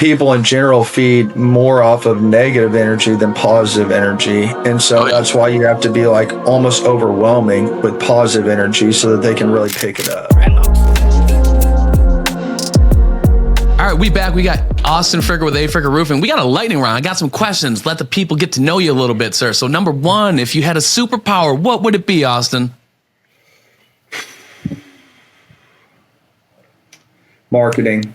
people in general feed more off of negative energy than positive energy. And so that's why you have to be like almost overwhelming with positive energy so that they can really pick it up. All right, we back. We got Austin Fricker with A Fricker Roofing. We got a lightning round. I got some questions. Let the people get to know you a little bit, sir. So number one, if you had a superpower, what would it be, Austin? Marketing.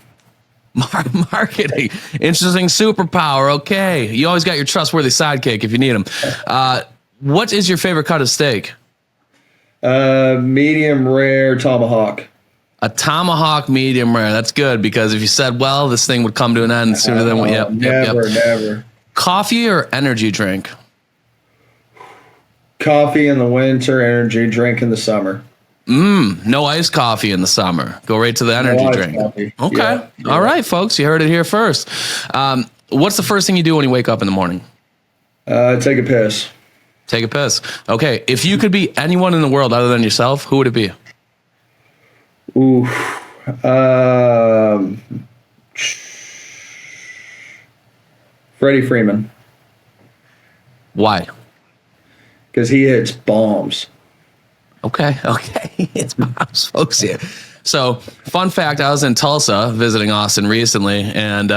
Marketing. Interesting superpower. Okay. You always got your trustworthy sidekick if you need him. What is your favorite cut of steak? Medium rare tomahawk. A tomahawk medium rare. That's good because if you said, well, this thing would come to an end sooner than we. Never. Coffee or energy drink? Coffee in the winter, energy drink in the summer. No iced coffee in the summer. Go right to the energy drink. Coffee. Okay. Yeah. All right, folks. You heard it here first. What's the first thing you do when you wake up in the morning? Take a piss. Take a piss. Okay. If you could be anyone in the world other than yourself, who would it be? Ooh. Freddie Freeman. Why? Because he hits bombs. Okay. It's bombs, folks. Yeah. So, fun fact, I was in Tulsa visiting Austin recently, and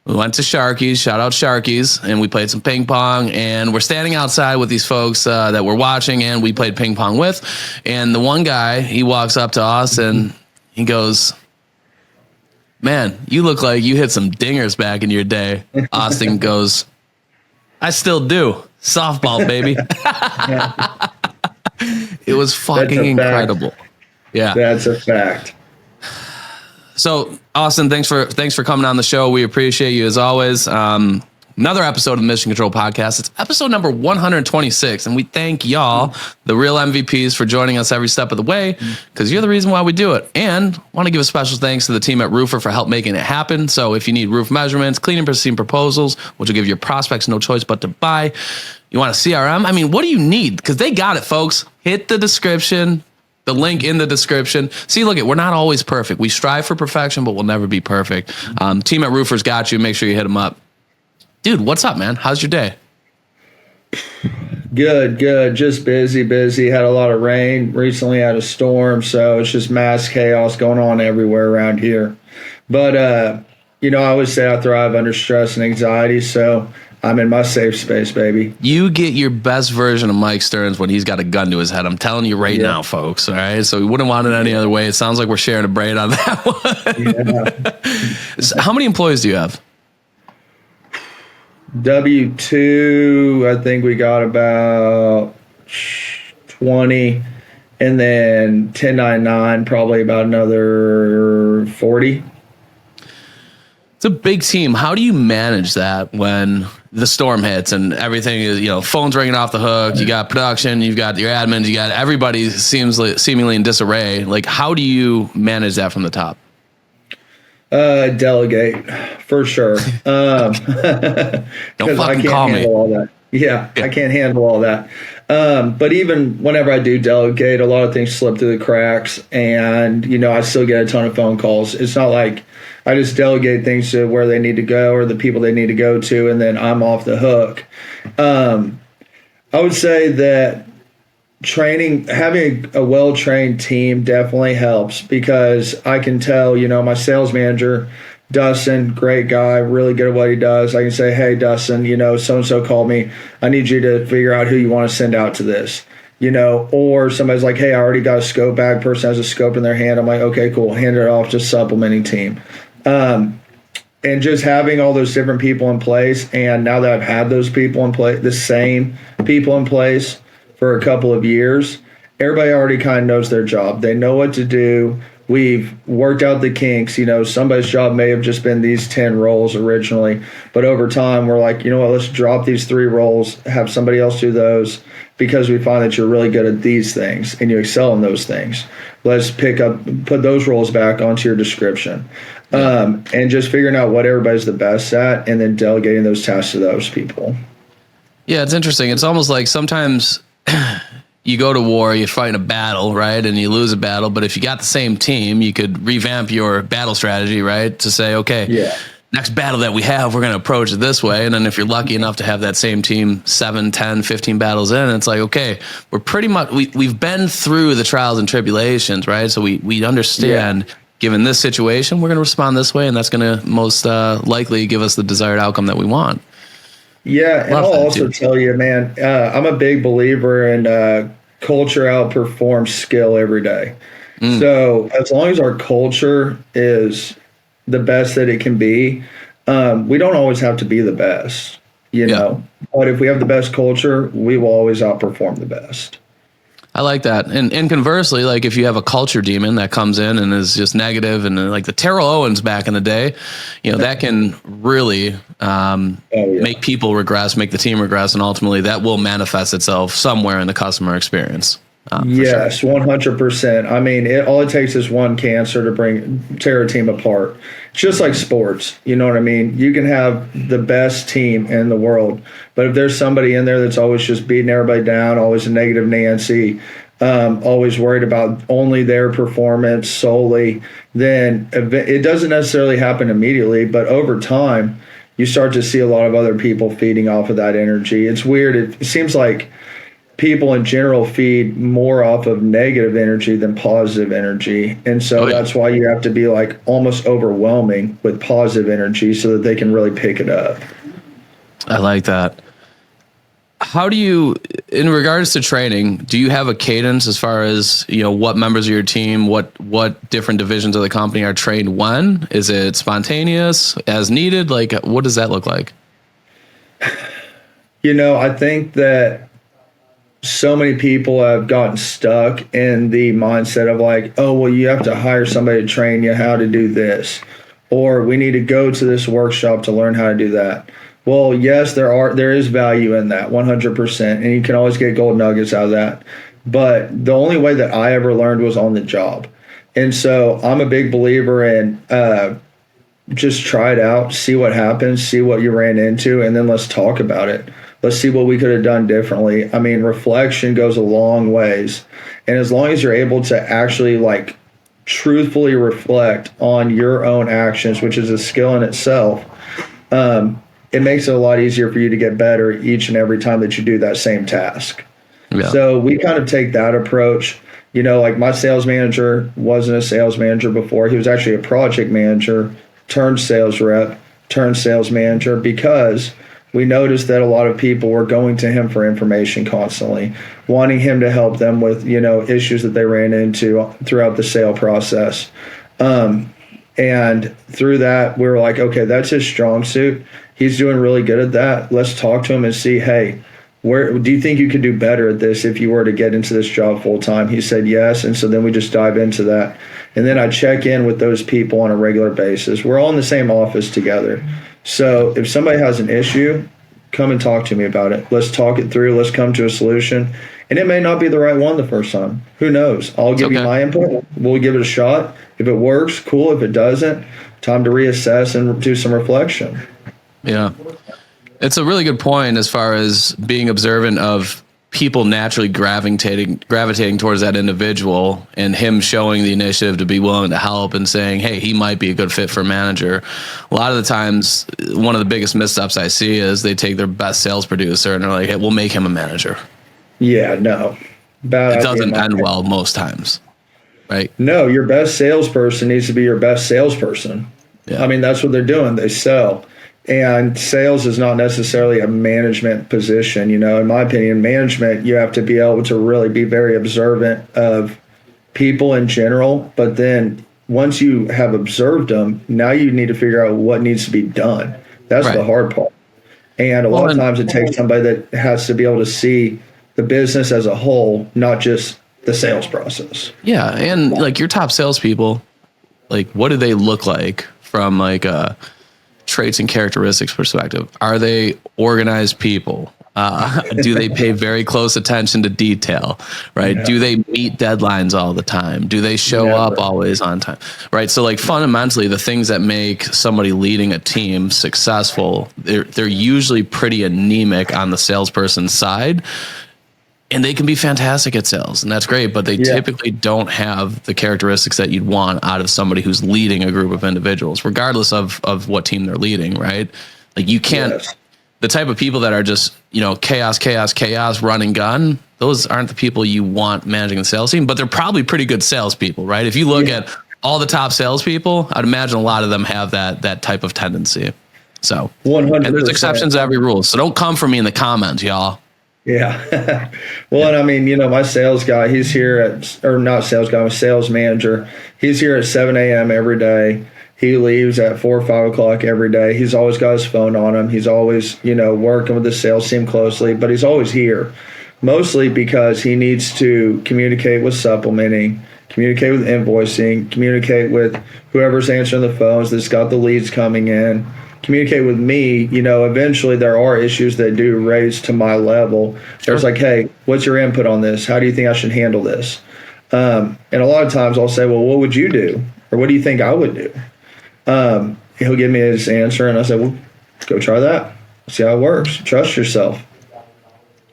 we went to Sharky's, shout out Sharky's, and we played some ping pong, and we're standing outside with these folks that we're watching, and we played ping pong with, and the one guy, he walks up to us, and he goes, man, you look like you hit some dingers back in your day. Austin goes, I still do. Softball, baby. It was fucking incredible. Yeah. That's a fact. So, Austin, thanks for coming on the show. We appreciate you as always. Another episode of the Mission Control Podcast. It's episode number 126, and we thank y'all, the real MVPs, for joining us every step of the way, because you're the reason why we do it. And want to give a special thanks to the team at Roofer for help making it happen. So if you need roof measurements, cleaning procedure proposals, which will give your prospects no choice but to buy, you want a CRM? I mean, what do you need? Because they got it, folks. Hit the description. The link in the description. See, look, we're not always perfect. We strive for perfection, but we'll never be perfect. Team at Roofers got you. Make sure you hit them up. Dude, what's up, man? How's your day? Good. Just busy. Had a lot of rain. Recently had a storm, so it's just mass chaos going on everywhere around here. But, I always say I thrive under stress and anxiety, so I'm in my safe space, baby. You get your best version of Mike Stearns when he's got a gun to his head. I'm telling you right now, folks, all right? So we wouldn't want it any other way. It sounds like we're sharing a brain on that one. So how many employees do you have? W-2, I think we got about 20, and then 1099, probably about another 40. It's a big team. How do you manage that when the storm hits and everything is, phones ringing off the hook, you got production, you've got your admins, you got everybody seemingly in disarray. Like, how do you manage that from the top? Delegate for sure. Don't fucking call me. All that. Yeah, I can't handle all that. But even whenever I do delegate, a lot of things slip through the cracks, and I still get a ton of phone calls. It's not like I just delegate things to where they need to go or the people they need to go to, and then I'm off the hook. I would say that having a well-trained team definitely helps, because I can tell, my sales manager, Dustin, great guy, really good at what he does. I can say, hey, Dustin, so-and-so called me. I need you to figure out who you want to send out to this, or somebody's like, hey, I already got a scope bag. Person has a scope in their hand. I'm like, okay, cool. Hand it off to supplementing team. And just having all those different people in place. And now that I've had those people in place, the same people in place for a couple of years, everybody already kind of knows their job. They know what to do. We've worked out the kinks. Somebody's job may have just been these 10 roles originally, but over time we're like, let's drop these 3 roles, have somebody else do those, because we find that you're really good at these things and you excel in those things. Let's put those roles back onto your description. And just figuring out what everybody's the best at and then delegating those tasks to those people. Yeah, it's interesting. It's almost like sometimes you go to war, you fight a battle, right? And you lose a battle. But if you got the same team, you could revamp your battle strategy, right? To say, okay, next battle that we have, we're going to approach it this way. And then if you're lucky enough to have that same team 7, 10, 15 battles in, it's like, okay, we're pretty much, we've been through the trials and tribulations, right? So we understand, given this situation, we're going to respond this way, and that's going to most likely give us the desired outcome that we want. Yeah, and I'll also tell you, man, I'm a big believer in culture outperforms skill every day. So as long as our culture is the best that it can be, we don't always have to be the best, you know. But if we have the best culture, we will always outperform the best. I like that. And conversely, like if you have a culture demon that comes in and is just negative, and like the Terrell Owens back in the day, you know, that can really make people regress, make the team regress, and ultimately that will manifest itself somewhere in the customer experience. Yes, sure. 100%. I mean, all it takes is one cancer to tear a team apart. It's just like sports. You know what I mean? You can have the best team in the world, but if there's somebody in there that's always just beating everybody down, always a negative Nancy, always worried about only their performance solely, then it doesn't necessarily happen immediately, but over time, you start to see a lot of other people feeding off of that energy. It's weird. It seems like people in general feed more off of negative energy than positive energy. And so that's why you have to be like almost overwhelming with positive energy so that they can really pick it up. I like that. How do you, in regards to training, do you have a cadence as far as, you know, what members of your team, what different divisions of the company are trained when? Is it spontaneous, as needed? Like, what does that look like? You know, I think that so many people have gotten stuck in the mindset of like, oh, well, you have to hire somebody to train you how to do this, or we need to go to this workshop to learn how to do that. Well, yes, there is value in that 100%, and you can always get gold nuggets out of that. But the only way that I ever learned was on the job. And so I'm a big believer in just try it out, see what happens, see what you ran into, and then let's talk about it. Let's see what we could have done differently. I mean, reflection goes a long ways. And as long as you're able to actually like truthfully reflect on your own actions, which is a skill in itself, it makes it a lot easier for you to get better each and every time that you do that same task. Yeah. So we kind of take that approach. You know, like my sales manager wasn't a sales manager before. He was actually a project manager, turned sales rep, turned sales manager, because we noticed that a lot of people were going to him for information constantly, wanting him to help them with, you know, issues that they ran into throughout the sale process. And through that, we were like, okay, that's his strong suit. He's doing really good at that. Let's talk to him and see, hey, where do you think you could do better at this if you were to get into this job full time? He said yes. And so then we just dive into that. And then I check in with those people on a regular basis. We're all in the same office together. So if somebody has an issue, come and talk to me about it. Let's talk it through. Let's come to a solution. And it may not be the right one the first time. Who knows? I'll give you my input. We'll give it a shot. If it works, cool. If it doesn't, time to reassess and do some reflection. Yeah. It's a really good point as far as being observant of people naturally gravitating towards that individual, and him showing the initiative to be willing to help and saying, hey, he might be a good fit for a manager. A lot of the times, one of the biggest missteps I see is they take their best sales producer and they're like, hey, we'll make him a manager. Yeah, no. It doesn't end well most times, right? No, your best salesperson needs to be your best salesperson. Yeah. I mean, that's what they're doing. They sell. And sales is not necessarily a management position. You know, in my opinion, management, you have to be able to really be very observant of people in general. But then once you have observed them, now you need to figure out what needs to be done. That's the hard part. And a lot of times it takes somebody that has to be able to see the business as a whole, not just the sales process. Yeah. And like your top salespeople, like what do they look like from like a traits and characteristics perspective? Are they organized people? Do they pay very close attention to detail, right? Yeah. Do they meet deadlines all the time? Do they show up always on time, right? So like fundamentally the things that make somebody leading a team successful, they're usually pretty anemic on the salesperson's side. And they can be fantastic at sales, and that's great, but they typically don't have the characteristics that you'd want out of somebody who's leading a group of individuals, regardless of what team they're leading, right? Like you can't, the type of people that are just, chaos, run and gun, those aren't the people you want managing the sales team, but they're probably pretty good salespeople, right? If you look at all the top salespeople, I'd imagine a lot of them have that type of tendency. So 100%. And there's exceptions to every rule. So don't come for me in the comments, y'all. Yeah. Well, and I mean, my sales guy, he's here not sales guy, I'm a sales manager. He's here at 7 a.m. every day. He leaves at 4 or 5 o'clock every day. He's always got his phone on him. He's always, working with the sales team closely, but he's always here, mostly because he needs to communicate with supplementing, communicate with invoicing, communicate with whoever's answering the phones that's got the leads coming in, communicate with me. Eventually there are issues that do raise to my level. Sure. It's like, hey, what's your input on this? How do you think I should handle this? And a lot of times I'll say, well, what would you do? Or what do you think I would do? He'll give me his answer, and I say, well, go try that. See how it works. Trust yourself.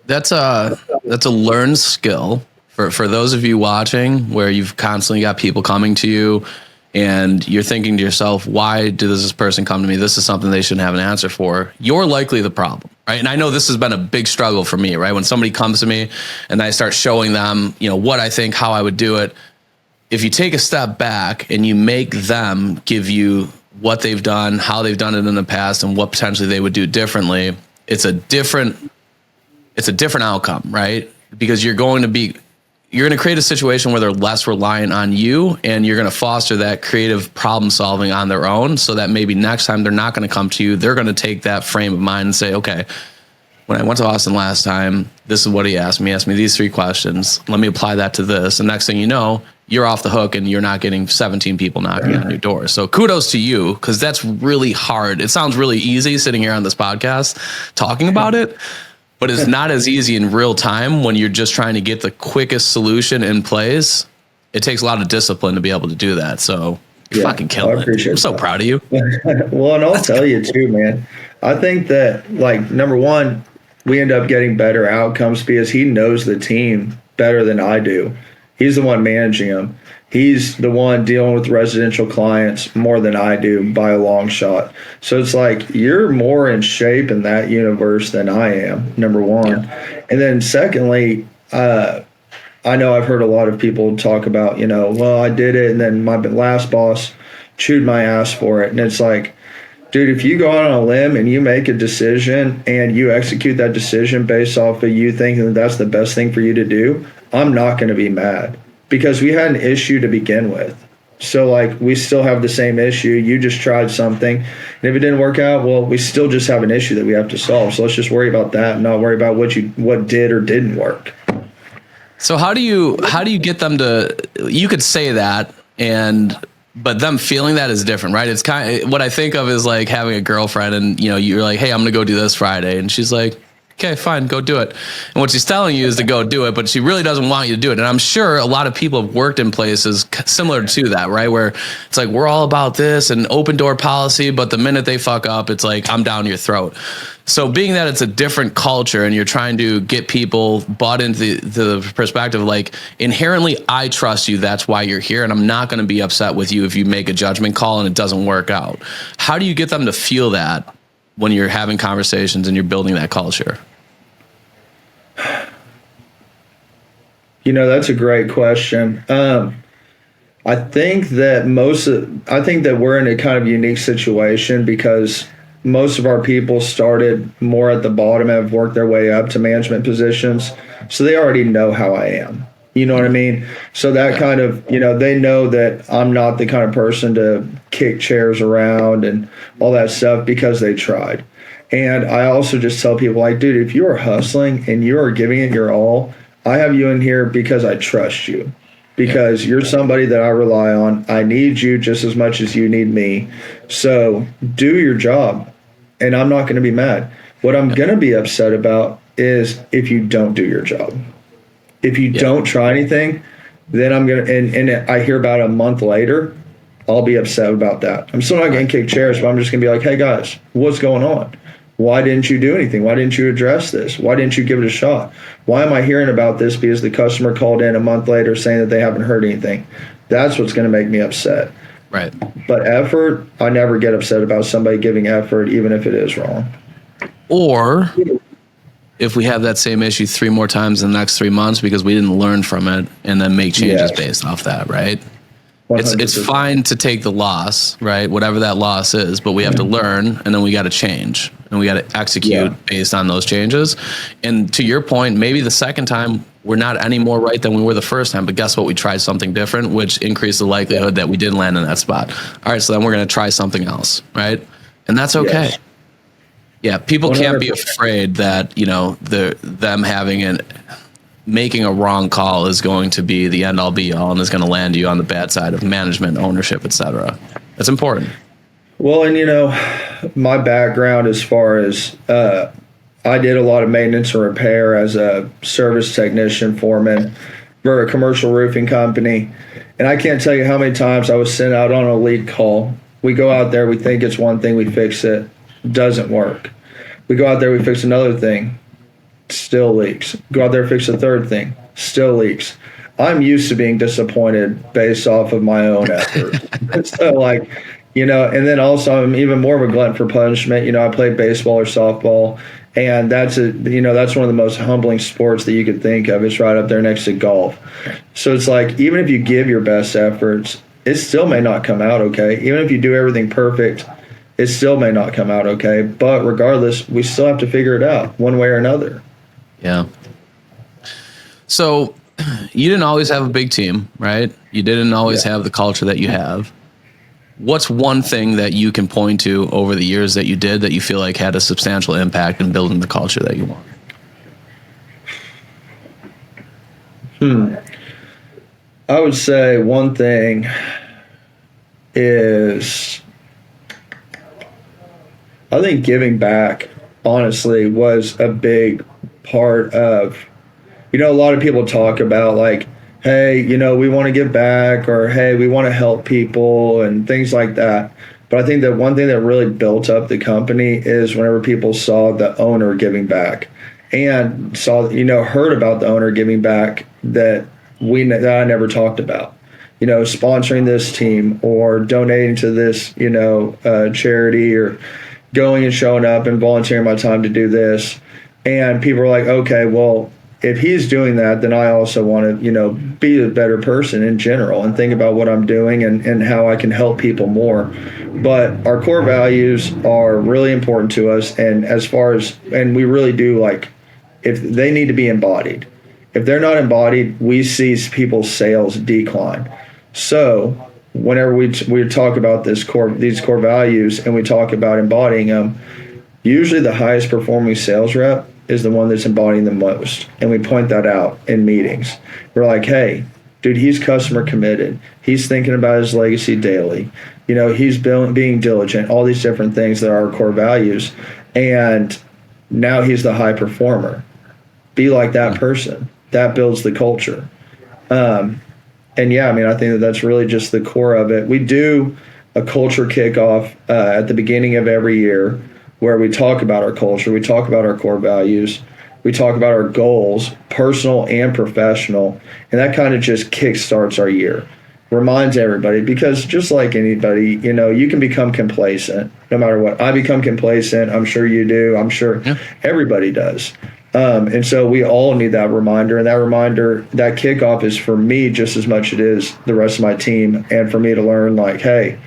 That's a learned skill for those of you watching, where you've constantly got people coming to you and you're thinking to yourself, why does this person come to me? This is something they shouldn't have an answer for. You're likely the problem, right? And I know this has been a big struggle for me, right? When somebody comes to me and I start showing them, what I think, how I would do it. If you take a step back and you make them give you what they've done, how they've done it in the past, and what potentially they would do differently, it's a different outcome, right? Because you're going to create a situation where they're less reliant on you, and you're going to foster that creative problem solving on their own, so that maybe next time they're not going to come to you. They're going to take that frame of mind and say, okay, when I went to Austin last time, this is what he asked me. He asked me these 3 questions. Let me apply that to this. And next thing you know, you're off the hook and you're not getting 17 people knocking on your door. So kudos to you, because that's really hard. It sounds really easy sitting here on this podcast talking about it, but it's not as easy in real time when you're just trying to get the quickest solution in place. It takes a lot of discipline to be able to do that. So you're fucking killing it. I'm so proud of you. Well, and I'll tell you too, man. I think that, number one, we end up getting better outcomes because he knows the team better than I do. He's the one managing them. He's the one dealing with residential clients more than I do by a long shot. So it's like, you're more in shape in that universe than I am, number one. Yeah. And then secondly, I know I've heard a lot of people talk about, well, I did it, and then my last boss chewed my ass for it. And it's like, dude, if you go out on a limb and you make a decision and you execute that decision based off of you thinking that that's the best thing for you to do, I'm not going to be mad, because we had an issue to begin with. So we still have the same issue. You just tried something, and if it didn't work out, well, we still just have an issue that we have to solve. So let's just worry about that and not worry about what did or didn't work. So how do you get them to, you could say that, but them feeling that is different, right? It's kind of what I think of is like having a girlfriend, and you're like, hey, I'm gonna go do this Friday, and she's like, okay, fine, go do it. And what she's telling you is to go do it, but she really doesn't want you to do it. And I'm sure a lot of people have worked in places similar to that, right? Where it's like, we're all about this and open door policy, but the minute they fuck up, it's like, I'm down your throat. So being that it's a different culture and you're trying to get people bought into the perspective, like, inherently, I trust you, that's why you're here, and I'm not going to be upset with you if you make a judgment call and it doesn't work out. How do you get them to feel that when you're having conversations and you're building that culture? That's a great question. I think that we're in a kind of unique situation because most of our people started more at the bottom and have worked their way up to management positions. So they already know how I am. You know what I mean? So that kind of, they know that I'm not the kind of person to kick chairs around and all that stuff because they tried. And I also just tell people, like, dude, if you are hustling and you are giving it your all, I have you in here because I trust you, because you're somebody that I rely on. I need you just as much as you need me. So do your job, and I'm not going to be mad. What I'm going to be upset about is if you don't do your job. If you don't try anything, then I'm going to, and I hear about it a month later, I'll be upset about that. I'm still not getting kicked chairs, but I'm just going to be like, hey, guys, what's going on? Why didn't you do anything? Why didn't you address this? Why didn't you give it a shot? Why am I hearing about this because the customer called in a month later saying that they haven't heard anything? That's what's going to make me upset. Right. But effort, I never get upset about somebody giving effort, even if it is wrong. Or if we have that same issue 3 more times in the next 3 months because we didn't learn from it and then make changes based off that, right? 100%. It's fine to take the loss, right? Whatever that loss is, but we have to learn, and then we got to change, and we got to execute based on those changes. And to your point, maybe the second time we're not any more right than we were the first time, but guess what? We tried something different, which increased the likelihood that we didn't land in that spot. All right, so then we're going to try something else, right? And that's okay. Yes. Yeah, people 100%. Can't be afraid that, you know, them making a wrong call is going to be the end all be all and is going to land you on the bad side of management, ownership, etc. That's important. Well, and you know, my background as far as I did a lot of maintenance and repair as a service technician foreman for a commercial roofing company. And I can't tell you how many times I was sent out on a lead call. We go out there, we think it's one thing, we fix it, doesn't work. We go out there, we fix another thing, still leaks. Go out there, fix a third thing, still leaks. I'm used to being disappointed based off of my own effort. So like, you know, and then also I'm even more of a glutton for punishment. You know, I played baseball or softball, and that's one of the most humbling sports that you could think of. It's right up there next to golf. So it's like, even if you give your best efforts, it still may not come out okay. Even if you do everything perfect, it still may not come out okay. But regardless, we still have to figure it out one way or another. Yeah. So you didn't always have a big team, right? You didn't always have the culture that you have. What's one thing that you can point to over the years that you did that you feel like had a substantial impact in building the culture that you want? I would say one thing is, I think giving back, honestly, was a big part of, you know, a lot of people talk about like, hey, you know, we want to give back, or hey, we want to help people and things like that. But I think that one thing that really built up the company is whenever people saw the owner giving back and saw, you know, heard about the owner giving back that I never talked about, you know, sponsoring this team or donating to this, you know, charity, or going and showing up and volunteering my time to do this. And people are like, okay, well, if he's doing that, then I also want to, you know, be a better person in general and think about what I'm doing and how I can help people more. But our core values are really important to us. And and we really do, like, if they need to be embodied. If they're not embodied, we see people's sales decline. So whenever we talk about these core values and we talk about embodying them, usually the highest performing sales rep is the one that's embodying the most. And we point that out in meetings. We're like, hey, dude, he's customer committed. He's thinking about his legacy daily. You know, he's being diligent, all these different things that are our core values. And now he's the high performer. Be like that person. That builds the culture. And yeah, I mean, I think that's really just the core of it. We do a culture kickoff at the beginning of every year, where we talk about our culture, we talk about our core values, we talk about our goals, personal and professional, and that kind of just kickstarts our year. Reminds everybody, because just like anybody, you know, you can become complacent no matter what. I become complacent. I'm sure you do. I'm sure everybody does. And so we all need that reminder, and that kickoff is for me just as much as it is the rest of my team, and for me to learn, like, hey,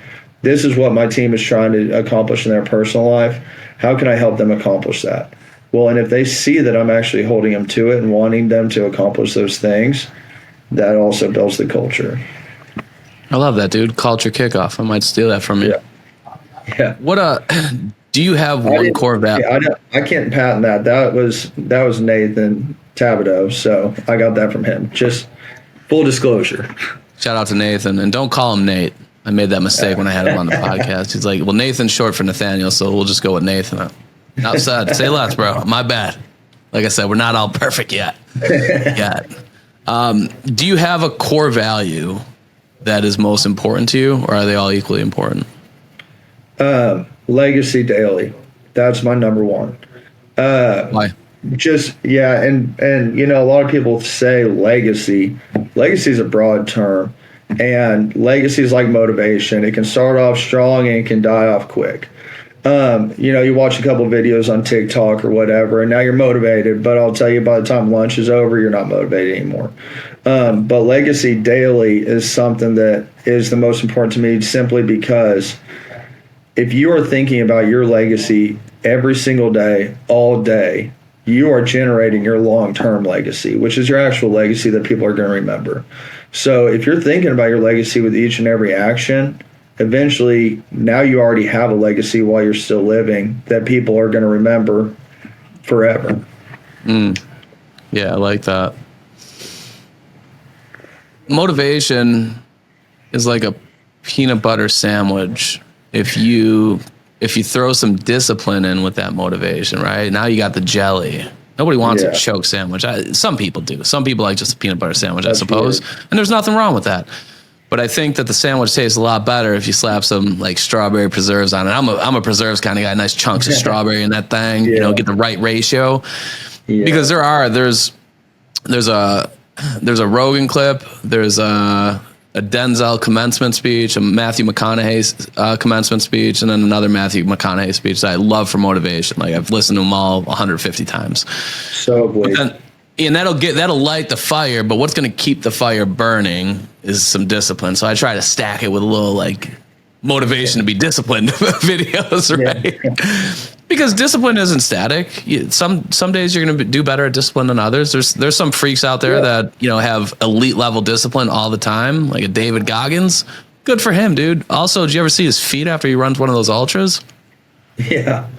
this is what my team is trying to accomplish in their personal life. How can I help them accomplish that? Well, and if they see that I'm actually holding them to it and wanting them to accomplish those things, that also builds the culture. I love that, dude. Culture kickoff. I might steal that from you. Yeah. What do you have one core value? I can't patent that. That was Nathan Tabato, so I got that from him. Just full disclosure. Shout out to Nathan, and don't call him Nate. I made that mistake when I had him on the podcast. He's like, well, Nathan's short for Nathaniel, so we'll just go with Nathan. Outside, say less, bro. My bad. Like I said, we're not all perfect yet. Do you have a core value that is most important to you, or are they all equally important? Legacy daily. That's my number one. Why? Just yeah, and you know, a lot of people say legacy. Legacy is a broad term, and legacy is like motivation. It can start off strong and it can die off quick. You know, you watch a couple videos on TikTok or whatever, and now you're motivated. But I'll tell you, by the time lunch is over, you're not motivated anymore. But legacy daily is something that is the most important to me, simply because if you are thinking about your legacy every single day, all day, you are generating your long-term legacy, which is your actual legacy that people are going to remember. So if you're thinking about your legacy with each and every action, eventually now you already have a legacy while you're still living that people are going to remember forever. Yeah, I like that. Motivation is like a peanut butter sandwich. If you throw some discipline in with that motivation, right? Now you got the jelly. Nobody wants a choke sandwich. Some people do. Some people like just a peanut butter sandwich, I suppose. Weird. And there's nothing wrong with that. But I think that the sandwich tastes a lot better if you slap some like strawberry preserves on it. I'm a preserves kind of guy. Nice chunks of strawberry in that thing. You know, get the right ratio. Because there's a Rogan clip. There's a Denzel commencement speech, a Matthew McConaughey's commencement speech, and then another Matthew McConaughey speech that I love for motivation. Like I've listened to them all 150 times. So good. And that'll light the fire, but what's going to keep the fire burning is some discipline. So I try to stack it with a little like motivation to be disciplined videos, right? Yeah. Because discipline isn't static. Some days you're going to do better at discipline than others. There's some freaks out there that, you know, have elite level discipline all the time, like a David Goggins. Good for him, dude. Also, did you ever see his feet after he runs one of those ultras? Yeah.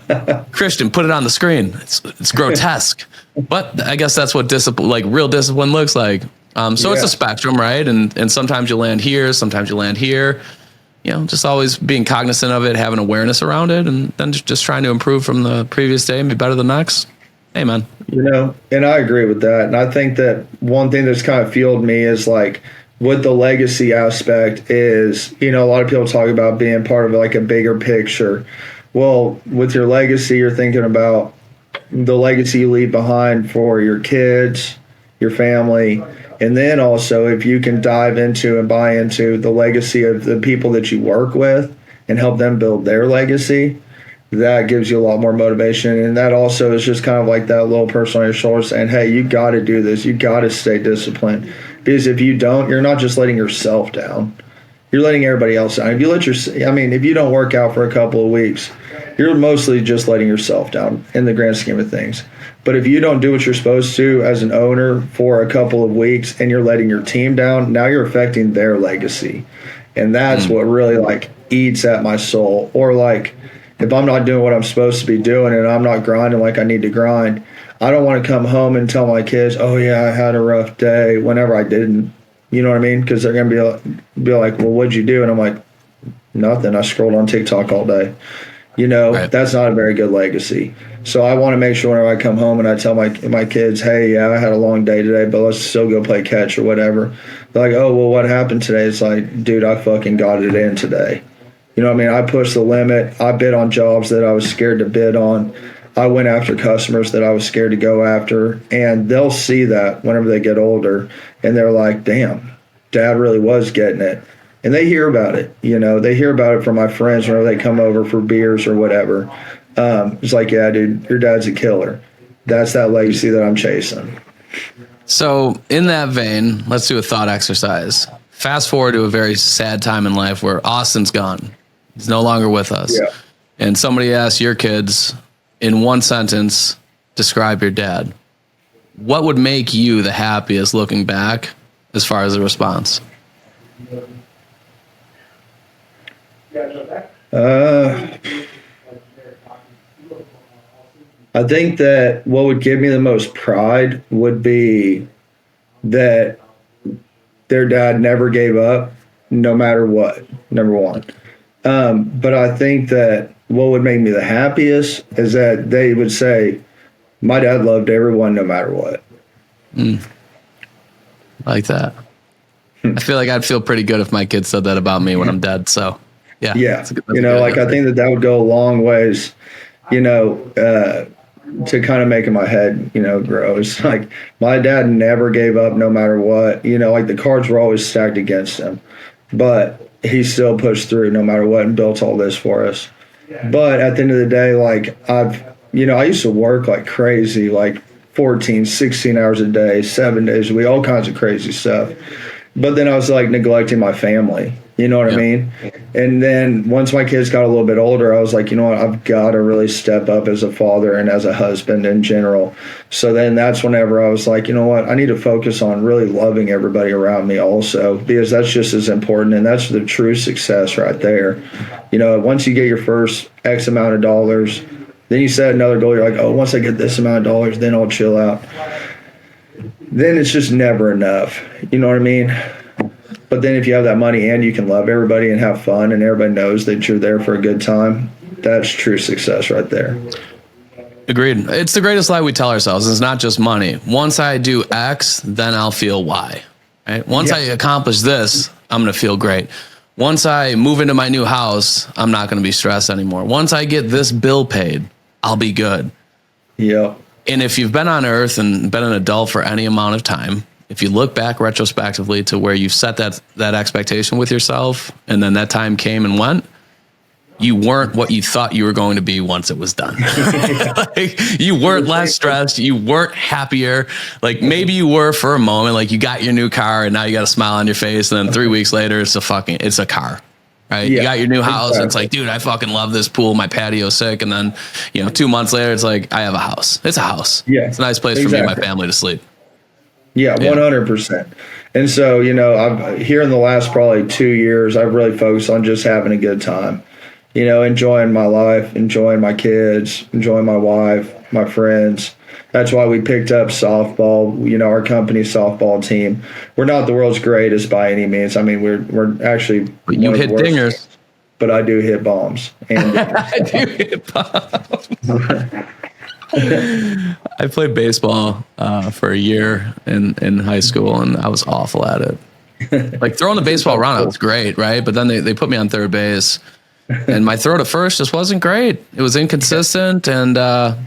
Christian, put it on the screen. It's grotesque. But I guess that's what discipline, like real discipline, looks like. So it's a spectrum, right? And sometimes you land here, sometimes you land here. You know, just always being cognizant of it, having awareness around it, and then just trying to improve from the previous day and be better the next. Hey, man. You know, and I agree with that. And I think that one thing that's kind of fueled me is like with the legacy aspect is, you know, a lot of people talk about being part of like a bigger picture. Well, with your legacy, you're thinking about the legacy you leave behind for your kids, your family. And then also, if you can dive into and buy into the legacy of the people that you work with and help them build their legacy, that gives you a lot more motivation. And that also is just kind of like that little person on your shoulder saying, hey, you got to do this. You got to stay disciplined. Because if you don't, you're not just letting yourself down. You're letting everybody else down. If you don't work out for a couple of weeks, you're mostly just letting yourself down in the grand scheme of things. But if you don't do what you're supposed to as an owner for a couple of weeks and you're letting your team down, now you're affecting their legacy. And that's what really like eats at my soul. Or like if I'm not doing what I'm supposed to be doing and I'm not grinding like I need to grind, I don't want to come home and tell my kids, oh yeah, I had a rough day whenever I didn't. You know what I mean? Because they're going to be like, well, what'd you do? And I'm like, nothing. I scrolled on TikTok all day. You know, That's not a very good legacy. So I want to make sure whenever I come home and I tell my kids, hey, yeah, I had a long day today, but let's still go play catch or whatever. They're like, oh, well, what happened today? It's like, dude, I fucking got it in today. You know what I mean? I pushed the limit. I bid on jobs that I was scared to bid on. I went after customers that I was scared to go after. And they'll see that whenever they get older. And they're like, damn, Dad really was getting it. And they hear about it, you know, they hear about it from my friends whenever they come over for beers or whatever. It's like, yeah, dude, your dad's a killer. That's that legacy that I'm chasing. So in that vein, let's do a thought exercise. Fast forward to a very sad time in life where Austin's gone. He's no longer with us. Yeah. And somebody asks your kids, in one sentence, describe your dad. What would make you the happiest looking back as far as a response? I think that what would give me the most pride would be that their dad never gave up, no matter what, number one. But I think that what would make me the happiest is that they would say, my dad loved everyone no matter what. Like that. I feel like I'd feel pretty good if my kids said that about me when I'm dead. So, yeah. You know, like I think that would go a long ways you know, to kind of making my head, you know, grow. It's like my dad never gave up no matter what, you know, like the cards were always stacked against him, but he still pushed through no matter what and built all this for us. But at the end of the day, like I used to work like crazy, like 14, 16 hours a day, 7 days a week, all kinds of crazy stuff. But then I was like neglecting my family. You know what I mean? And then once my kids got a little bit older, I was like, you know what, I've got to really step up as a father and as a husband in general. So then that's whenever I was like, you know what, I need to focus on really loving everybody around me also, because that's just as important. And that's the true success right there. You know, once you get your first X amount of dollars, then you set another goal. You're like, oh, once I get this amount of dollars, then I'll chill out. Then it's just never enough. You know what I mean? But then if you have that money and you can love everybody and have fun and everybody knows that you're there for a good time, that's true success right there. Agreed. It's the greatest lie we tell ourselves. It's not just money. Once I do X, then I'll feel Y. Right? Once I accomplish this, I'm going to feel great. Once I move into my new house, I'm not going to be stressed anymore. Once I get this bill paid, I'll be good. Yep. And if you've been on earth and been an adult for any amount of time, if you look back retrospectively to where you set that expectation with yourself and then that time came and went, you weren't what you thought you were going to be once it was done. Like, you weren't less stressed. You weren't happier. Like maybe you were for a moment, like you got your new car and now you got a smile on your face. And then 3 weeks later, it's a car, right? Yeah, you got your new house. Exactly. It's like, dude, I fucking love this pool. My patio's sick. And then, 2 months later, it's like, I have a house. It's a house. Yeah, it's a nice place for me and my family to sleep. Yeah, 100%. And so, I've here in the last probably 2 years, I've really focused on just having a good time, enjoying my life, enjoying my kids, enjoying my wife, my friends. That's why we picked up softball, our company softball team. We're not the world's greatest by any means. I mean, we're actually. But you hit dingers. But I do hit bombs. And I do hit bombs. I played baseball for a year in high school, and I was awful at it. Like throwing the baseball around, it was great, right? But then they put me on third base, and my throw to first just wasn't great. It was inconsistent, and I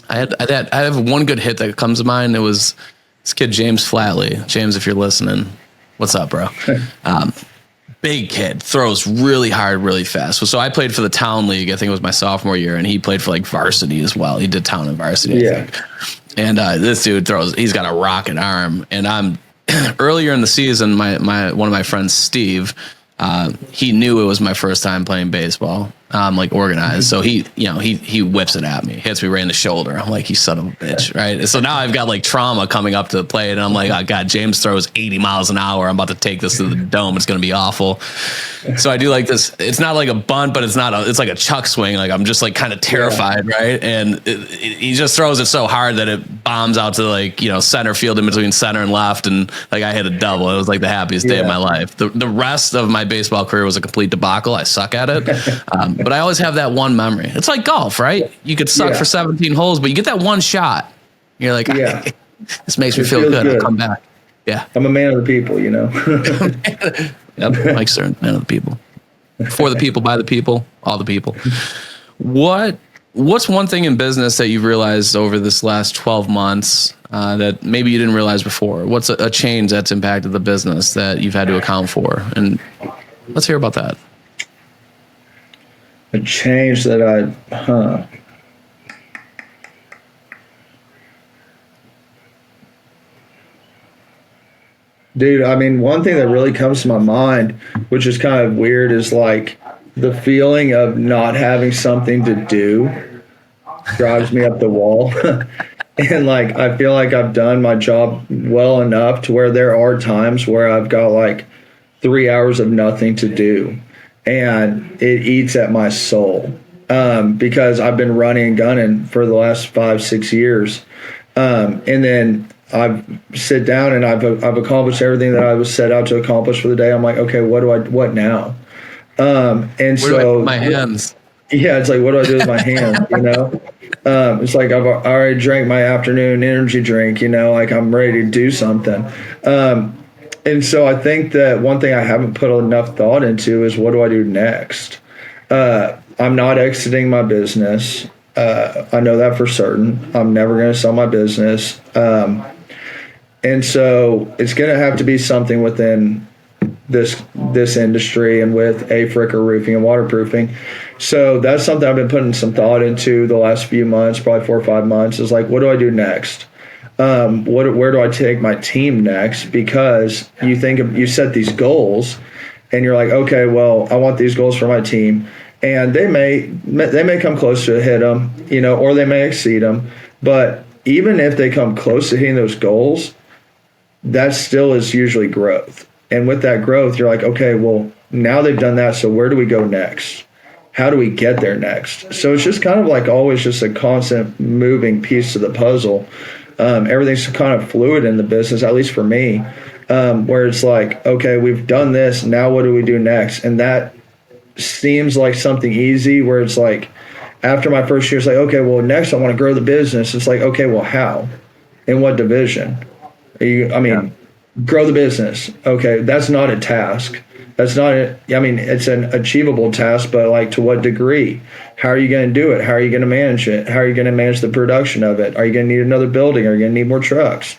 have one good hit that comes to mind. It was this kid James Flatley. James, if you're listening, what's up, bro? Big kid, throws really hard, really fast. So I played for the town league. I think it was my sophomore year, and he played for like varsity as well. He did town and varsity, I think. And this dude he's got a rocket arm. And I'm earlier in the season, my one of my friends, Steve, he knew it was my first time playing baseball, like organized. So he whips it at me, hits me right in the shoulder. I'm like, you son of a bitch, right? And so now I've got like trauma coming up to the plate, and I'm like, oh God, James throws 80 miles an hour. I'm about to take this to the dome. It's going to be awful. So I do like this. It's not like a bunt, but it's like a chuck swing. Like I'm just like kind of terrified, right? And he just throws it so hard that it bombs out to like, center field in between center and left. And like I hit a double. It was like the happiest day of my life. The rest of my baseball career was a complete debacle. I suck at it. But I always have that one memory. It's like golf, right? You could suck for 17 holes, but you get that one shot. You're like, this makes me feel good. I'll come back. Yeah. I'm a man of the people, Yep, Mike Stern, man of the people. For the people, by the people, all the people. What's one thing in business that you've realized over this last 12 months that maybe you didn't realize before? What's a change that's impacted the business that you've had to account for? And let's hear about that. A change that Dude, I mean, one thing that really comes to my mind, which is kind of weird, is like the feeling of not having something to do drives me up the wall. And like, I feel like I've done my job well enough to where there are times where I've got like 3 hours of nothing to do. And it eats at my soul because I've been running and gunning for the last 5-6 years. And then I've sit down and I've accomplished everything that I was set out to accomplish for the day. I'm like, okay, what now? And where so do I put my hands? Yeah, it's like, what do I do with my hands? It's like I've already drank my afternoon energy drink. Like I'm ready to do something. And so I think that one thing I haven't put enough thought into is what do I do next? I'm not exiting my business. I know that for certain. I'm never going to sell my business. And so it's going to have to be something within this industry and with A-Fricker roofing and waterproofing. So that's something I've been putting some thought into the last few months, probably 4 or 5 months, is like, what do I do next? Where do I take my team next? Because you set these goals and you're like, okay, well, I want these goals for my team. And they may come close to hit them, or they may exceed them. But even if they come close to hitting those goals, that still is usually growth. And with that growth, you're like, okay, well, now they've done that. So where do we go next? How do we get there next? So it's just kind of like always just a constant moving piece to the puzzle. Everything's kind of fluid in the business, at least for me, where it's like, okay, we've done this. Now what do we do next? And that seems like something easy, where it's like after my first year, it's like, okay, well, next I want to grow the business. It's like, okay, well, how? In what division? Grow the business. Okay, that's not a task. It's an achievable task, but like to what degree? How are you going to do it? How are you going to manage it? How are you going to manage the production of it? Are you going to need another building? Are you going to need more trucks?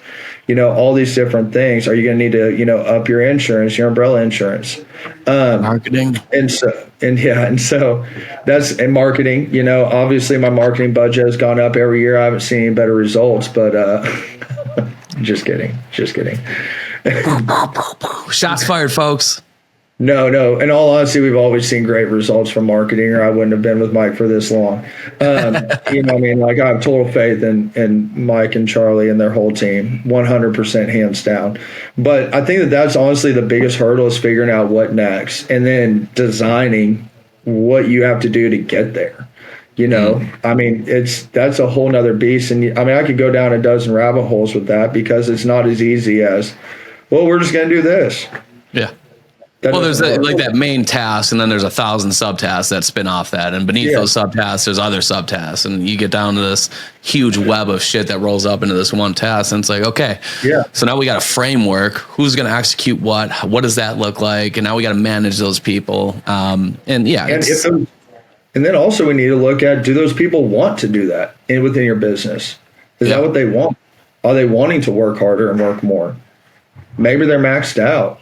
All these different things. Are you going to need to, up your insurance, your umbrella insurance? Marketing. And so that's in marketing. Obviously my marketing budget has gone up every year. I haven't seen any better results, but just kidding. Shots fired, folks. No. In all honesty, we've always seen great results from marketing, or I wouldn't have been with Mike for this long. Like I have total faith in Mike and Charlie and their whole team, 100% hands down. But I think that's honestly the biggest hurdle, is figuring out what next and then designing what you have to do to get there. That's a whole nother beast. And I could go down a dozen rabbit holes with that, because it's not as easy as, well, we're just going to do this. Yeah. Well, there's that main task, and then there's 1,000 subtasks that spin off that, and beneath those subtasks, there's other subtasks, and you get down to this huge web of shit that rolls up into this one task, and it's like, okay, so now we got a framework. Who's going to execute what? What does that look like? And now we got to manage those people. And then also we need to look at, do those people want to do that within your business? Is that what they want? Are they wanting to work harder and work more? Maybe they're maxed out.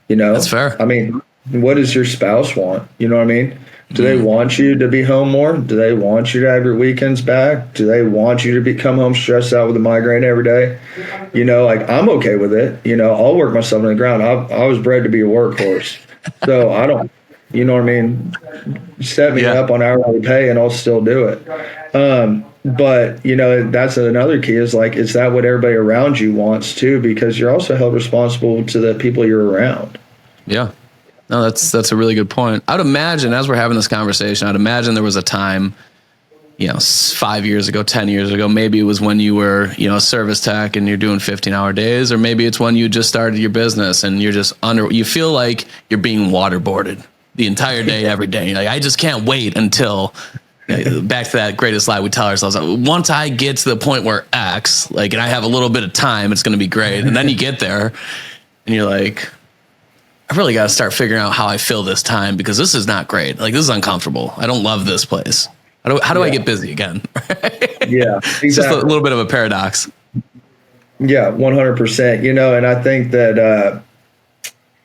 That's fair. What does your spouse want? You know what I mean? Do they want you to be home more? Do they want you to have your weekends back? Do they want you to come home stressed out with a migraine every day? I'm okay with it. I'll work myself in the ground. I was bred to be a workhorse. So I don't, set me up on hourly pay and I'll still do it. But that's another key, is like, is that what everybody around you wants too? Because you're also held responsible to the people you're around. Yeah. No, that's a really good point. I'd imagine, as we're having this conversation, I'd imagine there was a time, 5 years ago, 10 years ago, maybe it was when you were, a service tech and you're doing 15-hour days, or maybe it's when you just started your business and you're just you feel like you're being waterboarded the entire day, every day. You're like, I just can't wait until, back to that greatest lie we tell ourselves, once I get to the point where X, and I have a little bit of time, it's going to be great. And then you get there and you're like, I really got to start figuring out how I fill this time, because this is not great. This is uncomfortable. I don't love this place. How do I get busy again? Yeah, exactly. It's just a little bit of a paradox. Yeah, 100%. And I think that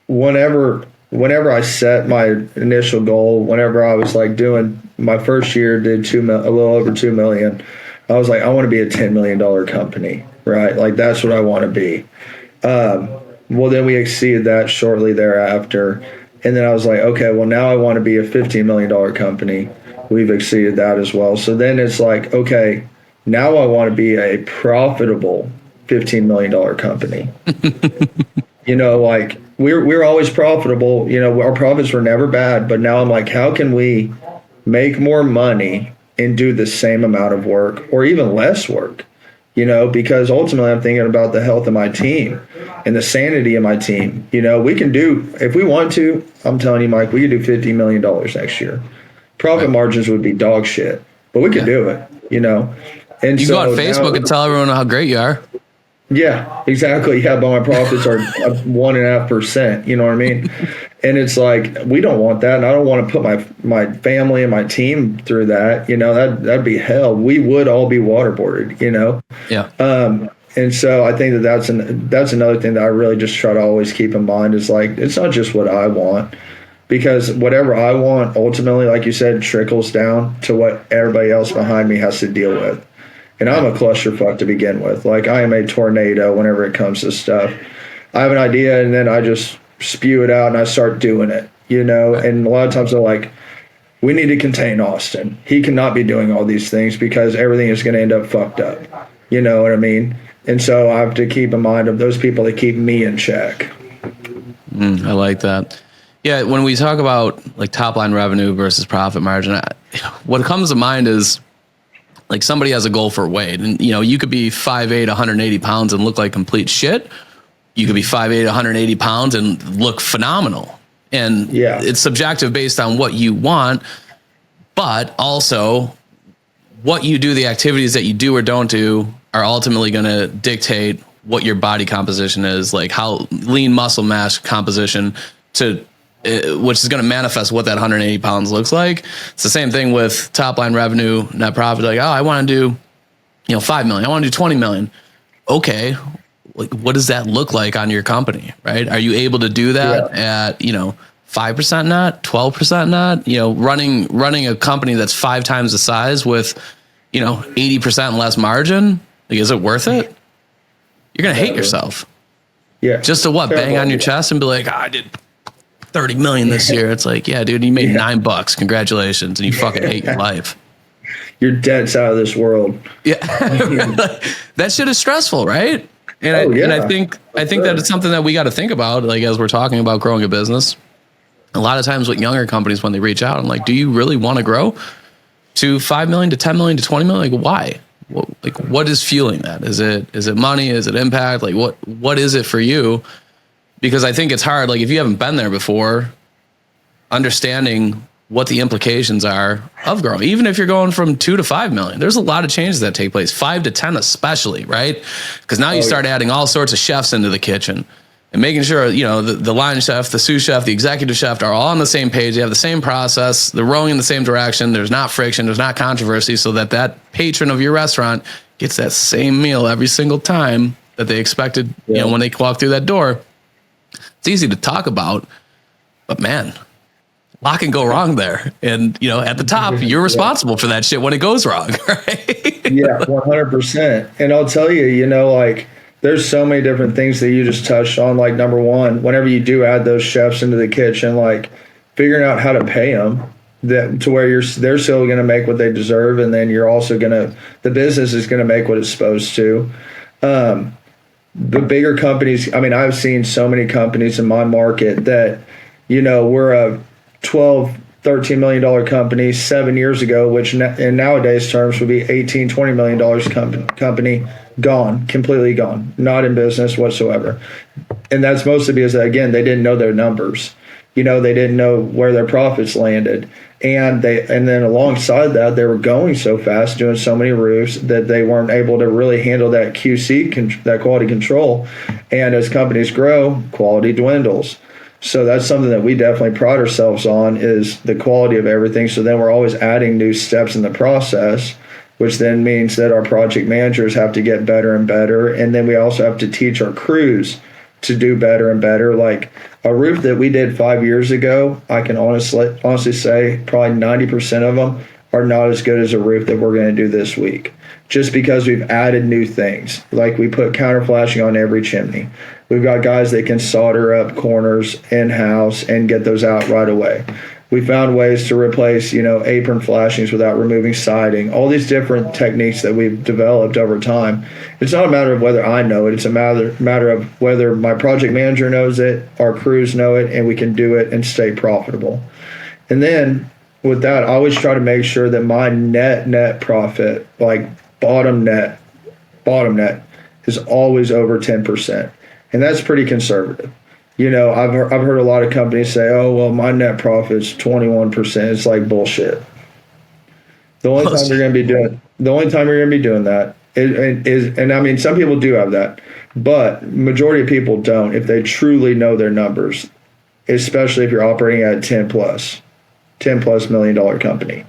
whenever I set my initial goal, whenever I was doing my first year, did a little over 2 million, I was like, I want to be a $10 million company, right? That's what I want to be. Well, then we exceeded that shortly thereafter. And then I was like, okay, well, now I want to be a $15 million company. We've exceeded that as well. So then it's like, okay, now I want to be a profitable $15 million company. We're always profitable. Our profits were never bad. But now I'm like, how can we make more money and do the same amount of work, or even less work? Because ultimately I'm thinking about the health of my team and the sanity of my team. We can do, if we want to, I'm telling you, Mike, we could do $50 million next year. Profit margins would be dog shit, but we could do it, And you go on Facebook and tell everyone how great you are. Yeah, exactly. Yeah, but my profits are 1.5%. You know what I mean? And it's like, we don't want that. And I don't want to put my family and my team through that. That'd be hell. We would all be waterboarded, Yeah. And so I think that's another thing that I really just try to always keep in mind is like, it's not just what I want, because whatever I want ultimately, like you said, trickles down to what everybody else behind me has to deal with. And I'm a clusterfuck to begin with. Like, I am a tornado whenever it comes to stuff. I have an idea and then I just spew it out and I start doing it, and a lot of times they're like, we need to contain Austin. He cannot be doing all these things because everything is going to end up fucked up. You know what I mean? And so I have to keep in mind of those people that keep me in check. I like that. Yeah. When we talk about like top line revenue versus profit margin, what comes to mind is like somebody has a goal for weight, and you could be 5'8", 180 pounds and look like complete shit. You could be 5'8", 180 pounds and look phenomenal. And it's subjective based on what you want, but also what you do, the activities that you do or don't do are ultimately going to dictate what your body composition is, like how lean muscle mass composition which is going to manifest what that 180 pounds looks like. It's the same thing with top line revenue, net profit. Like, I want to do, 5 million. I want to do 20 million. Okay. Like, what does that look like on your company, right? Are you able to do that at, 5% net, 12% net, running a company that's 5 times the size with, 80% less margin? Like, is it worth it? You're going to hate yourself. Yeah. Just to bang on your chest and be like, I did 30 million this year. It's like, yeah, dude, you made $9. Congratulations. And you fucking hate your life. Your debt's out of this world. Yeah. That shit is stressful, right? And I think that it's something that we got to think about, like, as we're talking about growing a business. A lot of times with younger companies, when they reach out, I'm like, do you really want to grow to 5 million, to 10 million, to 20 million? Like, why? What is fueling that? Is it money? Is it impact? Like, what is it for you? Because I think it's hard. Like, if you haven't been there before, understanding what the implications are of growing, even if you're going from 2 to 5 million, there's a lot of changes that take place, 5 to 10, especially, right? Because now you start adding all sorts of chefs into the kitchen and making sure, the line chef, the sous chef, the executive chef are all on the same page. They have the same process. They're rowing in the same direction. There's not friction. There's not controversy, so that patron of your restaurant gets that same meal every single time that they expected, when they walk through that door. It's easy to talk about, but man, a lot can go wrong there. And, at the top, you're responsible for that shit when it goes wrong, right? Yeah, 100%. And I'll tell you, there's so many different things that you just touched on. Like, number one, whenever you do add those chefs into the kitchen, like figuring out how to pay them to where they're still going to make what they deserve. And then you're also the business is going to make what it's supposed to. The bigger companies, I've seen so many companies in my market that, we're a $12, $13 million company 7 years ago, which in nowadays terms would be $18, $20 million company, gone, completely gone, not in business whatsoever. And that's mostly because, again, they didn't know their numbers. They didn't know where their profits landed. And then alongside that, they were going so fast, doing so many roofs, that they weren't able to really handle that QC, that quality control. And as companies grow, quality dwindles. So that's something that we definitely pride ourselves on, is the quality of everything. So then we're always adding new steps in the process, which then means that our project managers have to get better and better. And then we also have to teach our crews to do better and better. Like a roof that we did 5 years ago, I can honestly say probably 90% of them are not as good as a roof that we're going to do this week, just because we've added new things. Like, we put counter flashing on every chimney. We've got guys that can solder up corners in-house and get those out right away. We found ways to replace, apron flashings without removing siding, all these different techniques that we've developed over time. It's not a matter of whether I know it. It's a matter of whether my project manager knows it, our crews know it, and we can do it and stay profitable. And then with that, I always try to make sure that my net profit, like bottom net, is always over 10%. And that's pretty conservative. I've heard a lot of companies say, "Oh, well, my net profit is 21%." It's like bullshit. The only time you're going to be doing that is, some people do have that, but majority of people don't, if they truly know their numbers. especially if you're operating at $10 plus million company.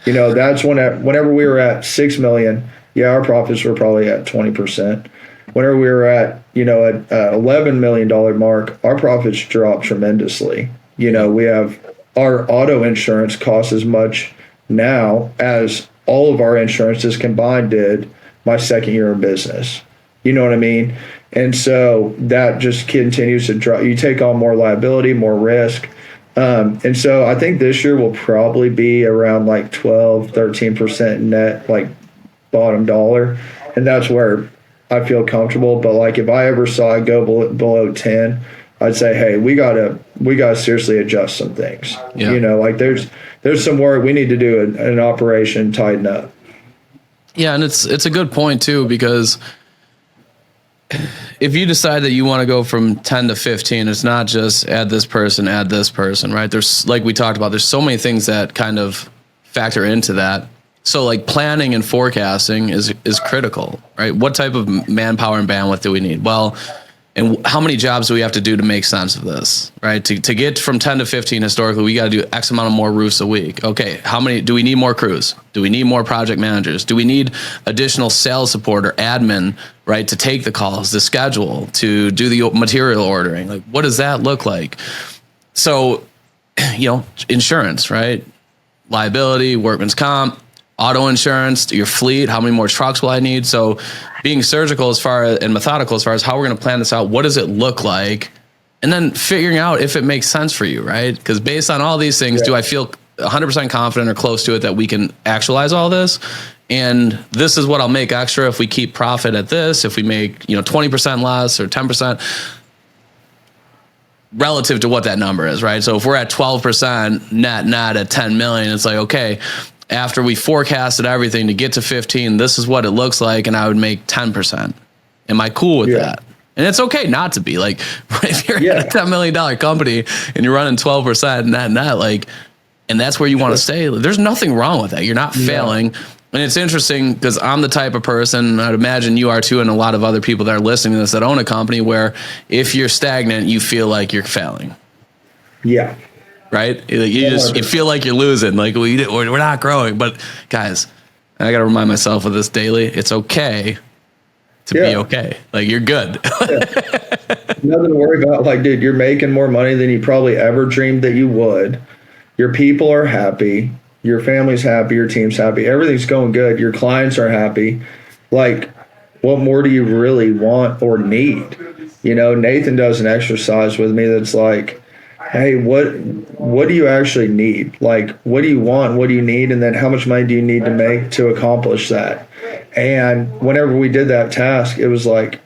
That's whenever we were at 6 million, our profits were probably at 20%. Whenever we were at, at $11 million mark, our profits dropped tremendously. We have our auto insurance costs as much now as all of our insurances combined did my second year of business. You know what I mean? And so that just continues to drop. You take on more liability, more risk. And so I think this year will probably be around like 13% net, like bottom dollar. And that's where I feel comfortable. But like if I ever saw it go below 10, I'd say, hey, we gotta seriously adjust some things. Yeah. Like there's some work we need to do an operation, tighten up. Yeah, and it's a good point too, because if you decide that you want to go from 10 to 15, it's not just add this person, right? There's, like we talked about, there's so many things that kind of factor into that. So like planning and forecasting is critical, right? What type of manpower and bandwidth do we need? Well, and how many jobs do we have to do to make sense of this, right? To get from 10 to 15 historically, we got to do X amount of more roofs a week. Okay, how many, do we need more crews? Do we need more project managers? Do we need additional sales support or admin, right, to take the calls, the schedule, to do the material ordering? Like, what does that look like? So, insurance, right? Liability, workman's comp, auto insurance, your fleet, how many more trucks will I need? So being surgical and methodical as far as how we're going to plan this out, what does it look like? And then figuring out if it makes sense for you, right? Because based on all these things, do I feel 100% confident or close to it that we can actualize all this? And this is what I'll make extra if we keep profit at this, if we make 20% less or 10%. Relative to what that number is, right? So if we're at 12% net at 10 million, it's like, okay, after we forecasted everything to get to 15, this is what it looks like, and I would make 10%. Am I cool with that? And it's okay not to be. Like, if you're at a $10 million company and you're running 12% net, like, and that's where you want to stay, there's nothing wrong with that. You're not failing. And it's interesting because I'm the type of person, I'd imagine you are too, and a lot of other people that are listening to this that own a company, where if you're stagnant, you feel like you're failing. Yeah. Right? You feel like you're losing, like we're not growing. But guys, I got to remind myself of this daily. It's okay to be okay. Like, you're good. Nothing to worry about. Like, dude, you're making more money than you probably ever dreamed that you would. Your people are happy. Your family's happy. Your team's happy. Everything's going good. Your clients are happy. Like, what more do you really want or need? Nathan does an exercise with me that's like, hey, what do you actually need? Like, what do you want? What do you need? And then how much money do you need to make to accomplish that? And whenever we did that task, it was like,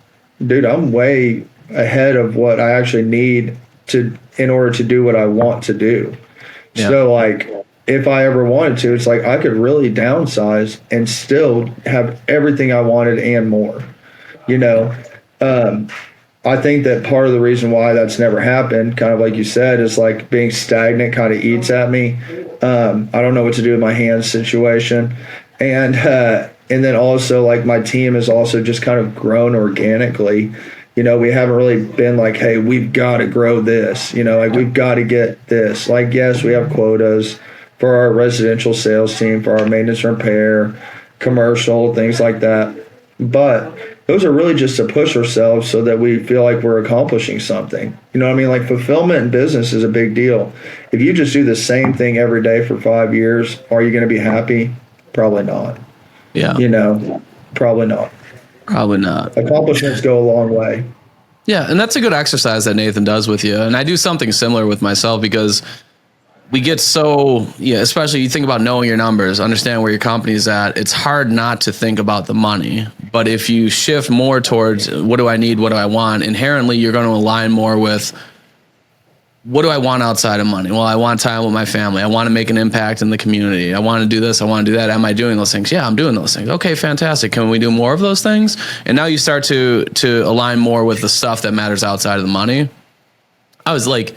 dude, I'm way ahead of what I actually need in order to do what I want to do. Yeah. So like, if I ever wanted to, it's like I could really downsize and still have everything I wanted and more. I think that part of the reason why that's never happened, kind of like you said, is like being stagnant kind of eats at me. I don't know what to do with my hands situation. And then also, like, my team has also just kind of grown organically. We haven't really been like, hey, we've got to grow this, like we've got to get this. Like, yes, we have quotas for our residential sales team, for our maintenance and repair, commercial, things like that. But those are really just to push ourselves so that we feel like we're accomplishing something. You know what I mean? Like, fulfillment in business is a big deal. If you just do the same thing every day for 5 years, are you going to be happy? Probably not. Yeah. Probably not. Probably not. Accomplishments go a long way. Yeah, and that's a good exercise that Nathan does with you. And I do something similar with myself, because we get especially you think about knowing your numbers, understand where your company's at. It's hard not to think about the money. But if you shift more towards what do I need, what do I want, inherently you're going to align more with what do I want outside of money? Well, I want time with my family. I want to make an impact in the community. I want to do this. I want to do that. Am I doing those things? Yeah, I'm doing those things. Okay, fantastic. Can we do more of those things? And now you start to align more with the stuff that matters outside of the money. I was like,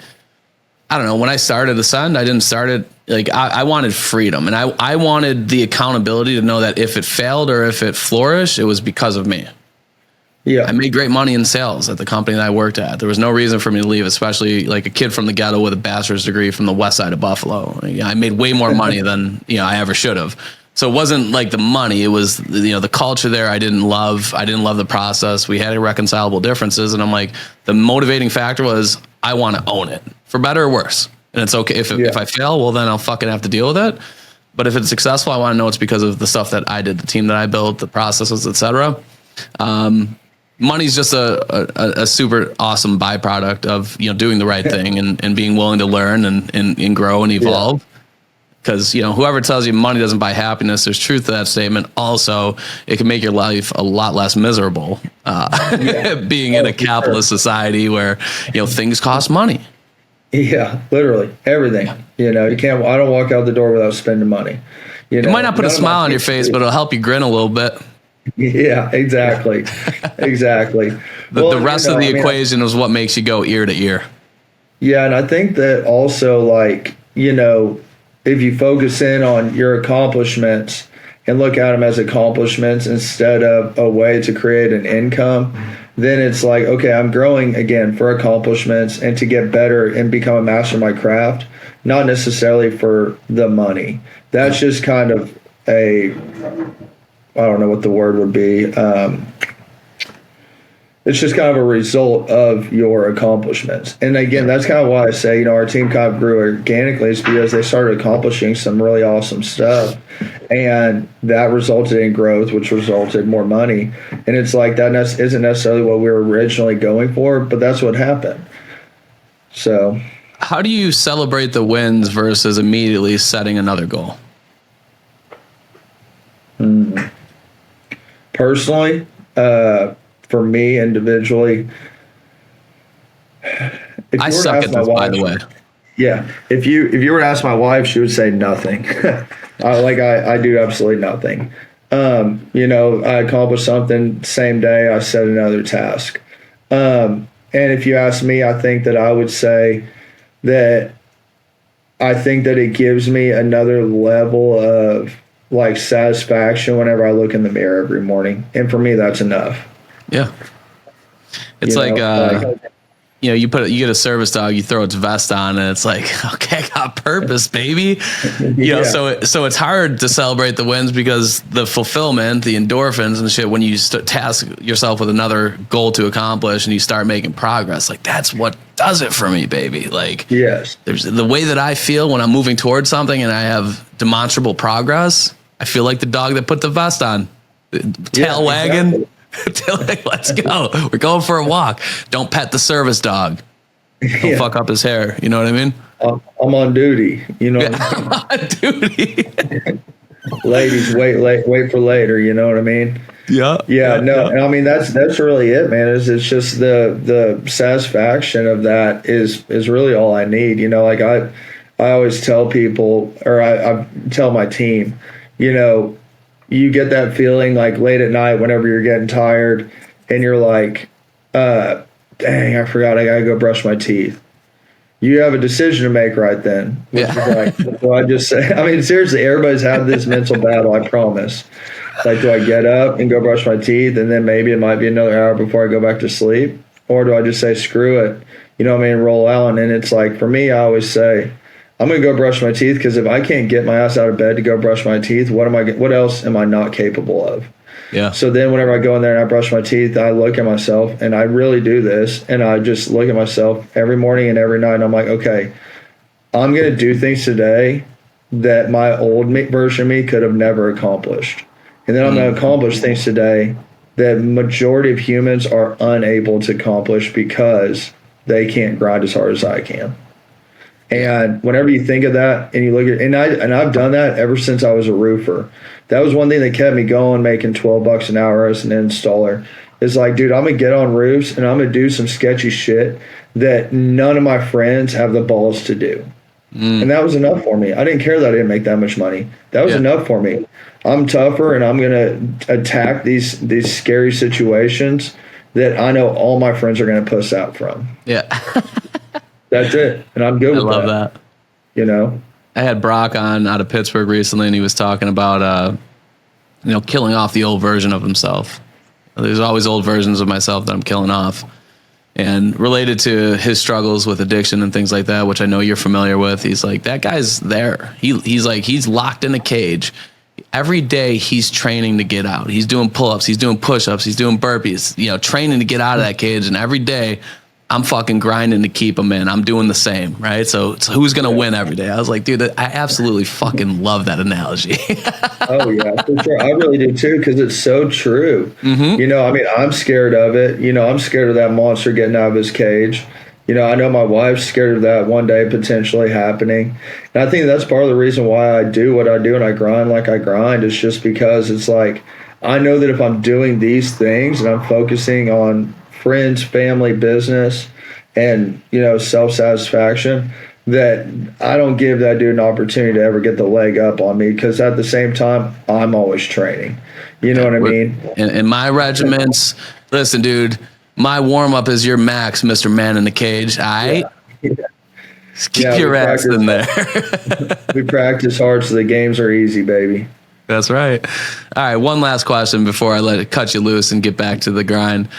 I don't know, when I started Ascend, I didn't start it, like, I wanted freedom, and I wanted the accountability to know that if it failed or if it flourished, it was because of me. Yeah. I made great money in sales at the company that I worked at. There was no reason for me to leave, especially like a kid from the ghetto with a bachelor's degree from the west side of Buffalo. I made way more money than, I ever should have. So it wasn't like the money, it was, the culture there. I didn't love the process. We had irreconcilable differences. And I'm like, the motivating factor was I want to own it for better or worse. And it's okay if I fail, well, then I'll fucking have to deal with it. But if it's successful, I want to know it's because of the stuff that I did, the team that I built, the processes, etc. Money's just a super awesome byproduct of doing the right thing and being willing to learn and grow and evolve. Because whoever tells you money doesn't buy happiness, there's truth to that statement. Also, it can make your life a lot less miserable. Being in a capitalist society where things cost money. Yeah, literally everything. You can't. I don't walk out the door without spending money. It might not put a smile on your face, but it'll help you grin a little bit. Yeah, exactly. Exactly. The rest of the equation is what makes you go ear to ear. Yeah, and I think that also, like, if you focus in on your accomplishments and look at them as accomplishments instead of a way to create an income, then it's like, okay, I'm growing again for accomplishments and to get better and become a master of my craft, not necessarily for the money. That's just kind of I don't know what the word would be. It's just kind of a result of your accomplishments. And again, that's kind of why I say, our team kind of grew organically, is because they started accomplishing some really awesome stuff. And that resulted in growth, which resulted in more money. And it's like that isn't necessarily what we were originally going for, but that's what happened. So how do you celebrate the wins versus immediately setting another goal? Personally, for me individually, I suck at this, by the way. Yeah, if you were to ask my wife, she would say nothing. I do absolutely nothing. I accomplished something same day, I set another task. And if you ask me, I think that I would say that it gives me another level of like satisfaction whenever I look in the mirror every morning. And for me, that's enough. Yeah. It's you get a service dog, you throw its vest on and it's like, okay, I got purpose, baby. So it's hard to celebrate the wins because the fulfillment, the endorphins and shit, when you task yourself with another goal to accomplish and you start making progress, like that's what does it for me, baby. Like, yes, there's the way that I feel when I'm moving towards something and I have demonstrable progress. I feel like the dog that put the vest on, tail wagging. Exactly. Let's go. We're going for a walk. Don't pet the service dog. Don't fuck up his hair. You know what I mean? I'm on duty. I'm on duty. Ladies, wait for later. You know what I mean? Yeah. No. And I mean that's really it, man. It's just the satisfaction of that is really all I need. Like I always tell people, or I tell my team, you get that feeling like late at night whenever you're getting tired and you're like, dang, I forgot I gotta go brush my teeth. You have a decision to make right then. Which is like, do I just say, I mean, seriously, everybody's had this mental battle, I promise. Like, do I get up and go brush my teeth and then maybe it might be another hour before I go back to sleep? Or do I just say, screw it, roll out? And it's like, for me, I always say, I'm going to go brush my teeth because if I can't get my ass out of bed to go brush my teeth, what else am I not capable of? Yeah. So then whenever I go in there and I brush my teeth, I look at myself, and I really do this, and I just look at myself every morning and every night, and I'm like, okay, I'm going to do things today that my old version of me could have never accomplished. And then I'm going to accomplish things today that majority of humans are unable to accomplish because they can't grind as hard as I can. And whenever you think of that and you look at, and I've done that ever since I was a roofer. That was one thing that kept me going, making $12 an hour as an installer. It's like, dude, I'm going to get on roofs and I'm going to do some sketchy shit that none of my friends have the balls to do. And that was enough for me. I didn't care that I didn't make that much money. That was enough for me. I'm tougher and I'm going to attack these scary situations that I know all my friends are going to puss out from. Yeah. That's it. And I'm good with that. I love that. I had Brock on out of Pittsburgh recently, and he was talking about, killing off the old version of himself. There's always old versions of myself that I'm killing off. And related to his struggles with addiction and things like that, which I know you're familiar with, he's like, that guy's there. He's like, he's locked in a cage. Every day he's training to get out. He's doing pull-ups, he's doing push-ups, he's doing burpees, training to get out of that cage. And every day I'm fucking grinding to keep him in. I'm doing the same, right? So who's going to win every day? I was like, dude, I absolutely fucking love that analogy. Oh, yeah, for sure. I really do, too, because it's so true. I'm scared of it. I'm scared of that monster getting out of his cage. I know my wife's scared of that one day potentially happening. And I think that's part of the reason why I do what I do and I grind like I grind. It's just because it's like, I know that if I'm doing these things and I'm focusing on friends, family, business, and, self-satisfaction, that I don't give that dude an opportunity to ever get the leg up on me, because at the same time, I'm always training. You know what I mean? In my regiments, listen, dude, my warm-up is your max, Mr. Man in the Cage. Keep your ass in there. We practice hard so the games are easy, baby. That's right. All right, one last question before I cut you loose and get back to the grind.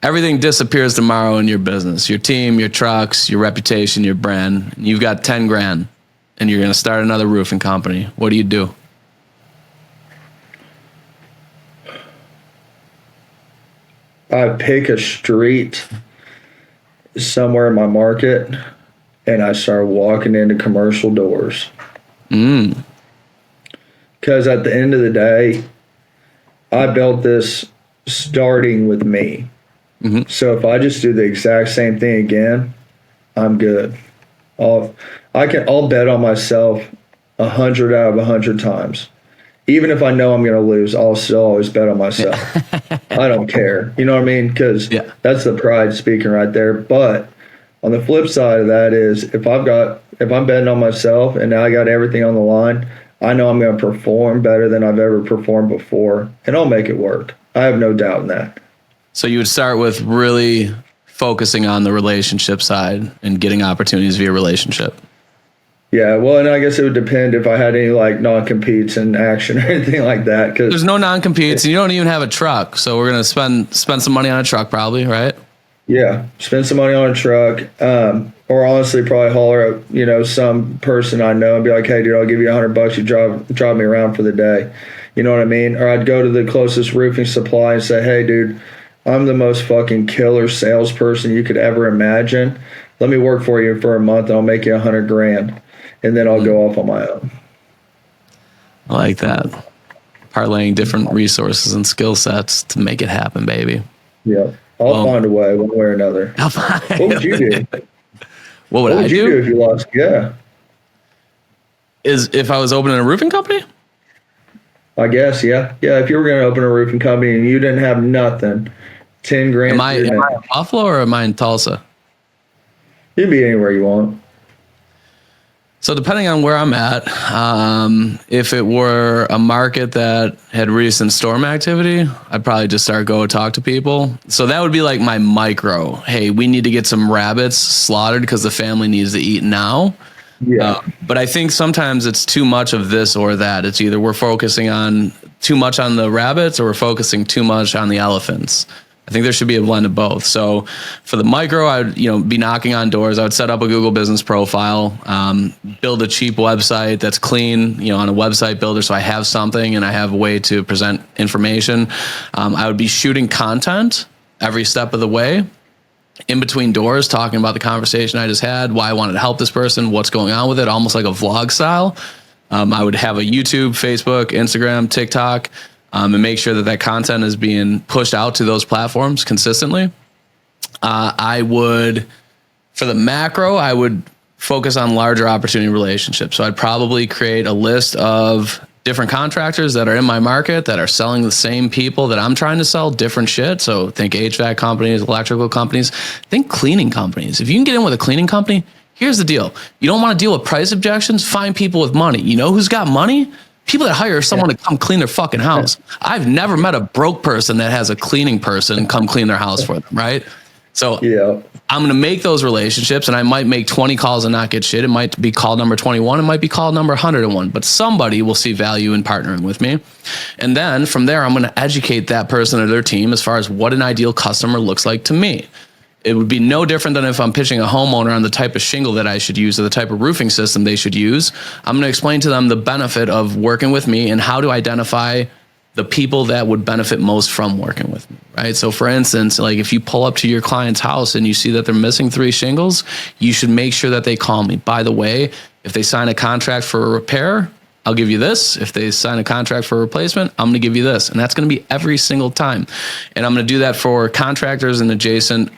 Everything disappears tomorrow in your business, your team, your trucks, your reputation, your brand. You've got 10 grand and you're going to start another roofing company. What do you do? I pick a street somewhere in my market and I start walking into commercial doors. Because at the end of the day, I built this starting with me. So if I just do the exact same thing again, I'm good. I'll bet on myself 100 out of 100 times. Even if I know I'm going to lose, I'll still always bet on myself. I don't care. You know what I mean? Because that's the pride speaking right there. But on the flip side of that is if I'm betting on myself and now I got everything on the line, I know I'm going to perform better than I've ever performed before, and I'll make it work. I have no doubt in that. So you would start with really focusing on the relationship side and getting opportunities via relationship. Yeah, well, and I guess it would depend if I had any non-competes in action or anything like that. Cause there's no non-competes, and you don't even have a truck. So we're gonna spend some money on a truck, probably, right? Yeah, spend some money on a truck, or honestly, probably holler at some person I know and be like, "Hey, dude, I'll give you $100. You drive me around for the day." You know what I mean? Or I'd go to the closest roofing supply and say, "Hey, dude, I'm the most fucking killer salesperson you could ever imagine. Let me work for you for a month and I'll make you $100 grand. And then I'll go off on my own." I like that. Parlaying different resources and skill sets to make it happen, baby. Yeah. I'll find a way one way or another. What would you do? What would I do if you lost? Yeah. If I was opening a roofing company? I guess, yeah. Yeah, if you were going to open a roofing company and you didn't have nothing, 10 grand. Am I in Buffalo or am I in Tulsa? You can be anywhere you want. So depending on where I'm at, if it were a market that had recent storm activity, I'd probably just talk to people. So that would be like my micro. Hey, we need to get some rabbits slaughtered because the family needs to eat now. Yeah. But I think sometimes it's too much of this or that. It's either we're focusing on too much on the rabbits or we're focusing too much on the elephants. I think there should be a blend of both. So for the micro, I would be knocking on doors. I would set up a Google business profile, build a cheap website that's clean, on a website builder. So I have something and I have a way to present information. I would be shooting content every step of the way, in between doors, talking about the conversation I just had, why I wanted to help this person, what's going on with it, almost like a vlog style. I would have a YouTube, Facebook, Instagram, TikTok, and make sure that content is being pushed out to those platforms consistently. I would, for the macro, I would focus on larger opportunity relationships. So I'd probably create a list of different contractors that are in my market that are selling the same people that I'm trying to sell different shit. So think HVAC companies, electrical companies, think cleaning companies. If you can get in with a cleaning company, here's the deal. You don't want to deal with price objections, find people with money. You know who's got money? People that hire someone to come clean their fucking house. I've never met a broke person that has a cleaning person come clean their house for them, right? So I'm going to make those relationships, and I might make 20 calls and not get shit. It might be call number 21. It might be call number 101, but somebody will see value in partnering with me. And then from there, I'm going to educate that person or their team as far as what an ideal customer looks like to me. It would be no different than if I'm pitching a homeowner on the type of shingle that I should use or the type of roofing system they should use. I'm going to explain to them the benefit of working with me and how to identify the people that would benefit most from working with me, right? So for instance, like if you pull up to your client's house and you see that they're missing 3 shingles, you should make sure that they call me. By the way, if they sign a contract for a repair, I'll give you this. If they sign a contract for a replacement, I'm going to give you this. And that's going to be every single time. And I'm going to do that for contractors and adjacent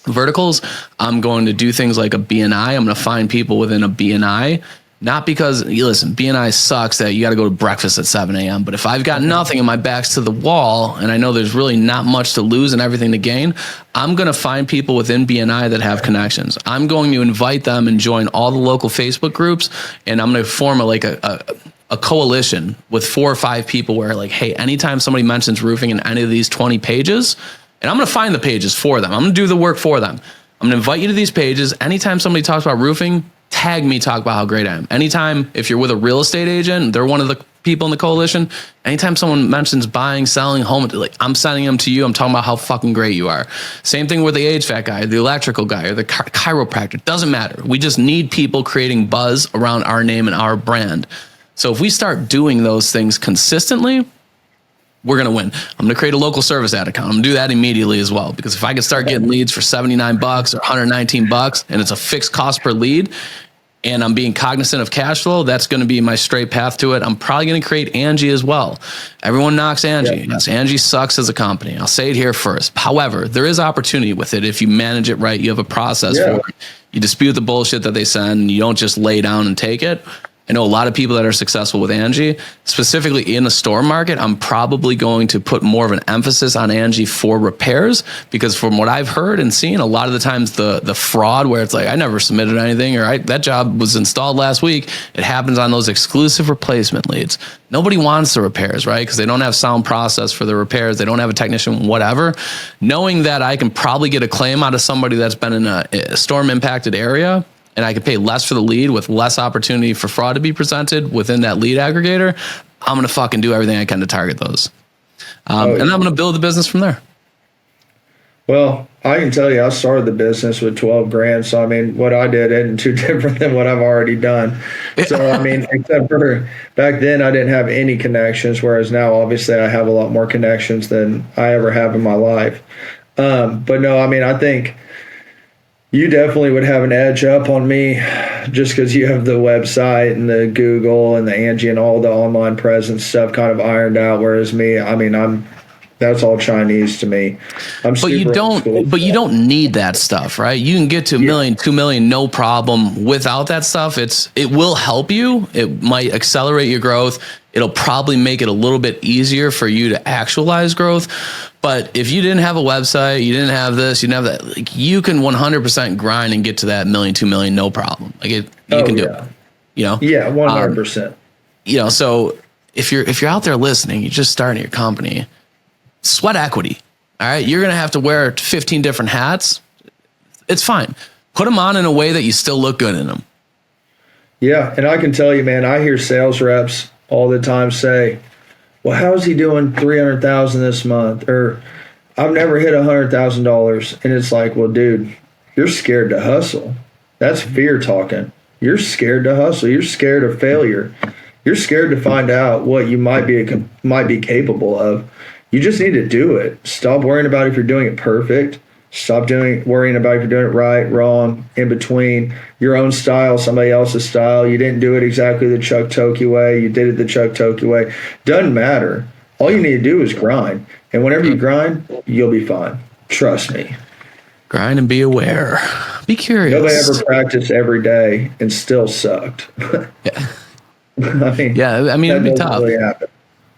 verticals. I'm going to do things like a BNI. I'm going to find people within a BNI. Not because, listen, BNI sucks that you got to go to breakfast at 7 a.m. But if I've got nothing and my back's to the wall and I know there's really not much to lose and everything to gain, I'm going to find people within BNI that have connections. I'm going to invite them and join all the local Facebook groups, and I'm going to form a coalition with 4 or 5 people where, like, hey, anytime somebody mentions roofing in any of these 20 pages, and I'm going to find the pages for them. I'm going to do the work for them. I'm going to invite you to these pages. Anytime somebody talks about roofing, tag me, talk about how great I am. Anytime, if you're with a real estate agent, they're one of the people in the coalition. Anytime someone mentions buying, selling, home, like, I'm sending them to you. I'm talking about how fucking great you are. Same thing with the HVAC guy, the electrical guy, or the chiropractor. Doesn't matter. We just need people creating buzz around our name and our brand. So if we start doing those things consistently, we're going to win. I'm going to create a local service ad account. I'm going to do that immediately as well, because if I can start getting leads for $79 or $119 and it's a fixed cost per lead, and I'm being cognizant of cash flow, that's going to be my straight path to it. I'm probably going to create Angie as well. Everyone knocks Angie. Yep. Yes, Angie sucks as a company. I'll say it here first. However, there is opportunity with it if you manage it right. You have a process for it. You dispute the bullshit that they send. You don't just lay down and take it. I know a lot of people that are successful with Angie, specifically in the store market. I'm probably going to put more of an emphasis on Angie for repairs, because from what I've heard and seen, a lot of the times the fraud where it's like, I never submitted anything, or that job was installed last week. It happens on those exclusive replacement leads. Nobody wants the repairs, right? Because they don't have sound process for the repairs. They don't have a technician, whatever. Knowing that I can probably get a claim out of somebody that's been in a storm impacted area, and I can pay less for the lead with less opportunity for fraud to be presented within that lead aggregator, I'm going to fucking do everything I can to target those. And I'm going to build the business from there. Well, I can tell you, I started the business with 12 grand. So, I mean, what I did isn't too different than what I've already done. So, I mean, except for back then, I didn't have any connections, whereas now, obviously, I have a lot more connections than I ever have in my life. But no, I mean, I think you definitely would have an edge up on me just because you have the website and the Google and the Angie and all the online presence stuff kind of ironed out. Whereas me, I mean, that's all Chinese to me. But you don't need that stuff, right? You can get to $1 million, $2 million, no problem without that stuff. It will help you. It might accelerate your growth. It'll probably make it a little bit easier for you to actualize growth. But if you didn't have a website, you didn't have this, you didn't have that, like, you can 100% grind and get to that $1 million, $2 million, no problem. Like you can do it. You know? Yeah, 100%. So if you're out there listening, you're just starting your company, sweat equity. All right. You're going to have to wear 15 different hats. It's fine. Put them on in a way that you still look good in them. Yeah. And I can tell you, man, I hear sales reps all the time say, well, how's he doing $300,000 this month? Or I've never hit $100,000. And it's like, well, dude, you're scared to hustle. That's fear talking. You're scared to hustle. You're scared of failure. You're scared to find out what you might be capable of. You just need to do it. Stop worrying about if you're doing it perfect. Stop worrying about if you're doing it right, wrong, in between, your own style, somebody else's style. You didn't do it exactly the Chuck Tokey way. You did it the Chuck Tokey way. Doesn't matter. All you need to do is grind. And whenever you grind, you'll be fine. Trust me. Grind and be aware. Be curious. Nobody ever practiced every day and still sucked. Yeah. I mean, it'd be tough. Really happen.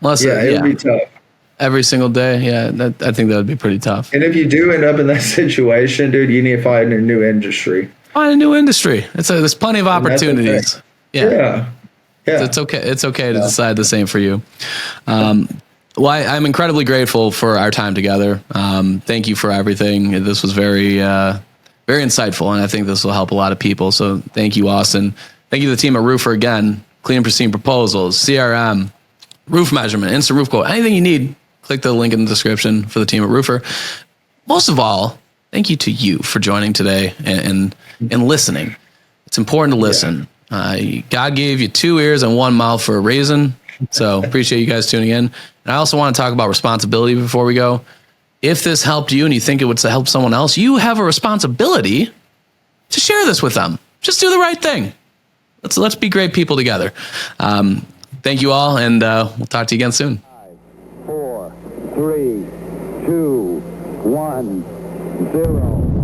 It'd be tough. Every single day, I think that would be pretty tough. And if you do end up in that situation, dude, you need to find a new industry. Find a new industry. There's plenty of opportunities. Yeah. It's okay. It's okay to decide the same for you. Well, I'm incredibly grateful for our time together. Thank you for everything. This was very very insightful, and I think this will help a lot of people. So thank you, Austin. Thank you to the team at Roofer again. Clean and pristine proposals, CRM, roof measurement, instant roof quote, anything you need, click the link in the description for the team at Roofer. Most of all, thank you to you for joining today and listening. It's important to listen. God gave you 2 ears and 1 mouth for a reason. So appreciate you guys tuning in. And I also want to talk about responsibility before we go. If this helped you and you think it would help someone else, you have a responsibility to share this with them. Just do the right thing. Let's be great people together. Thank you all, and we'll talk to you again soon. 5, 4, 3, 2, 1, 0.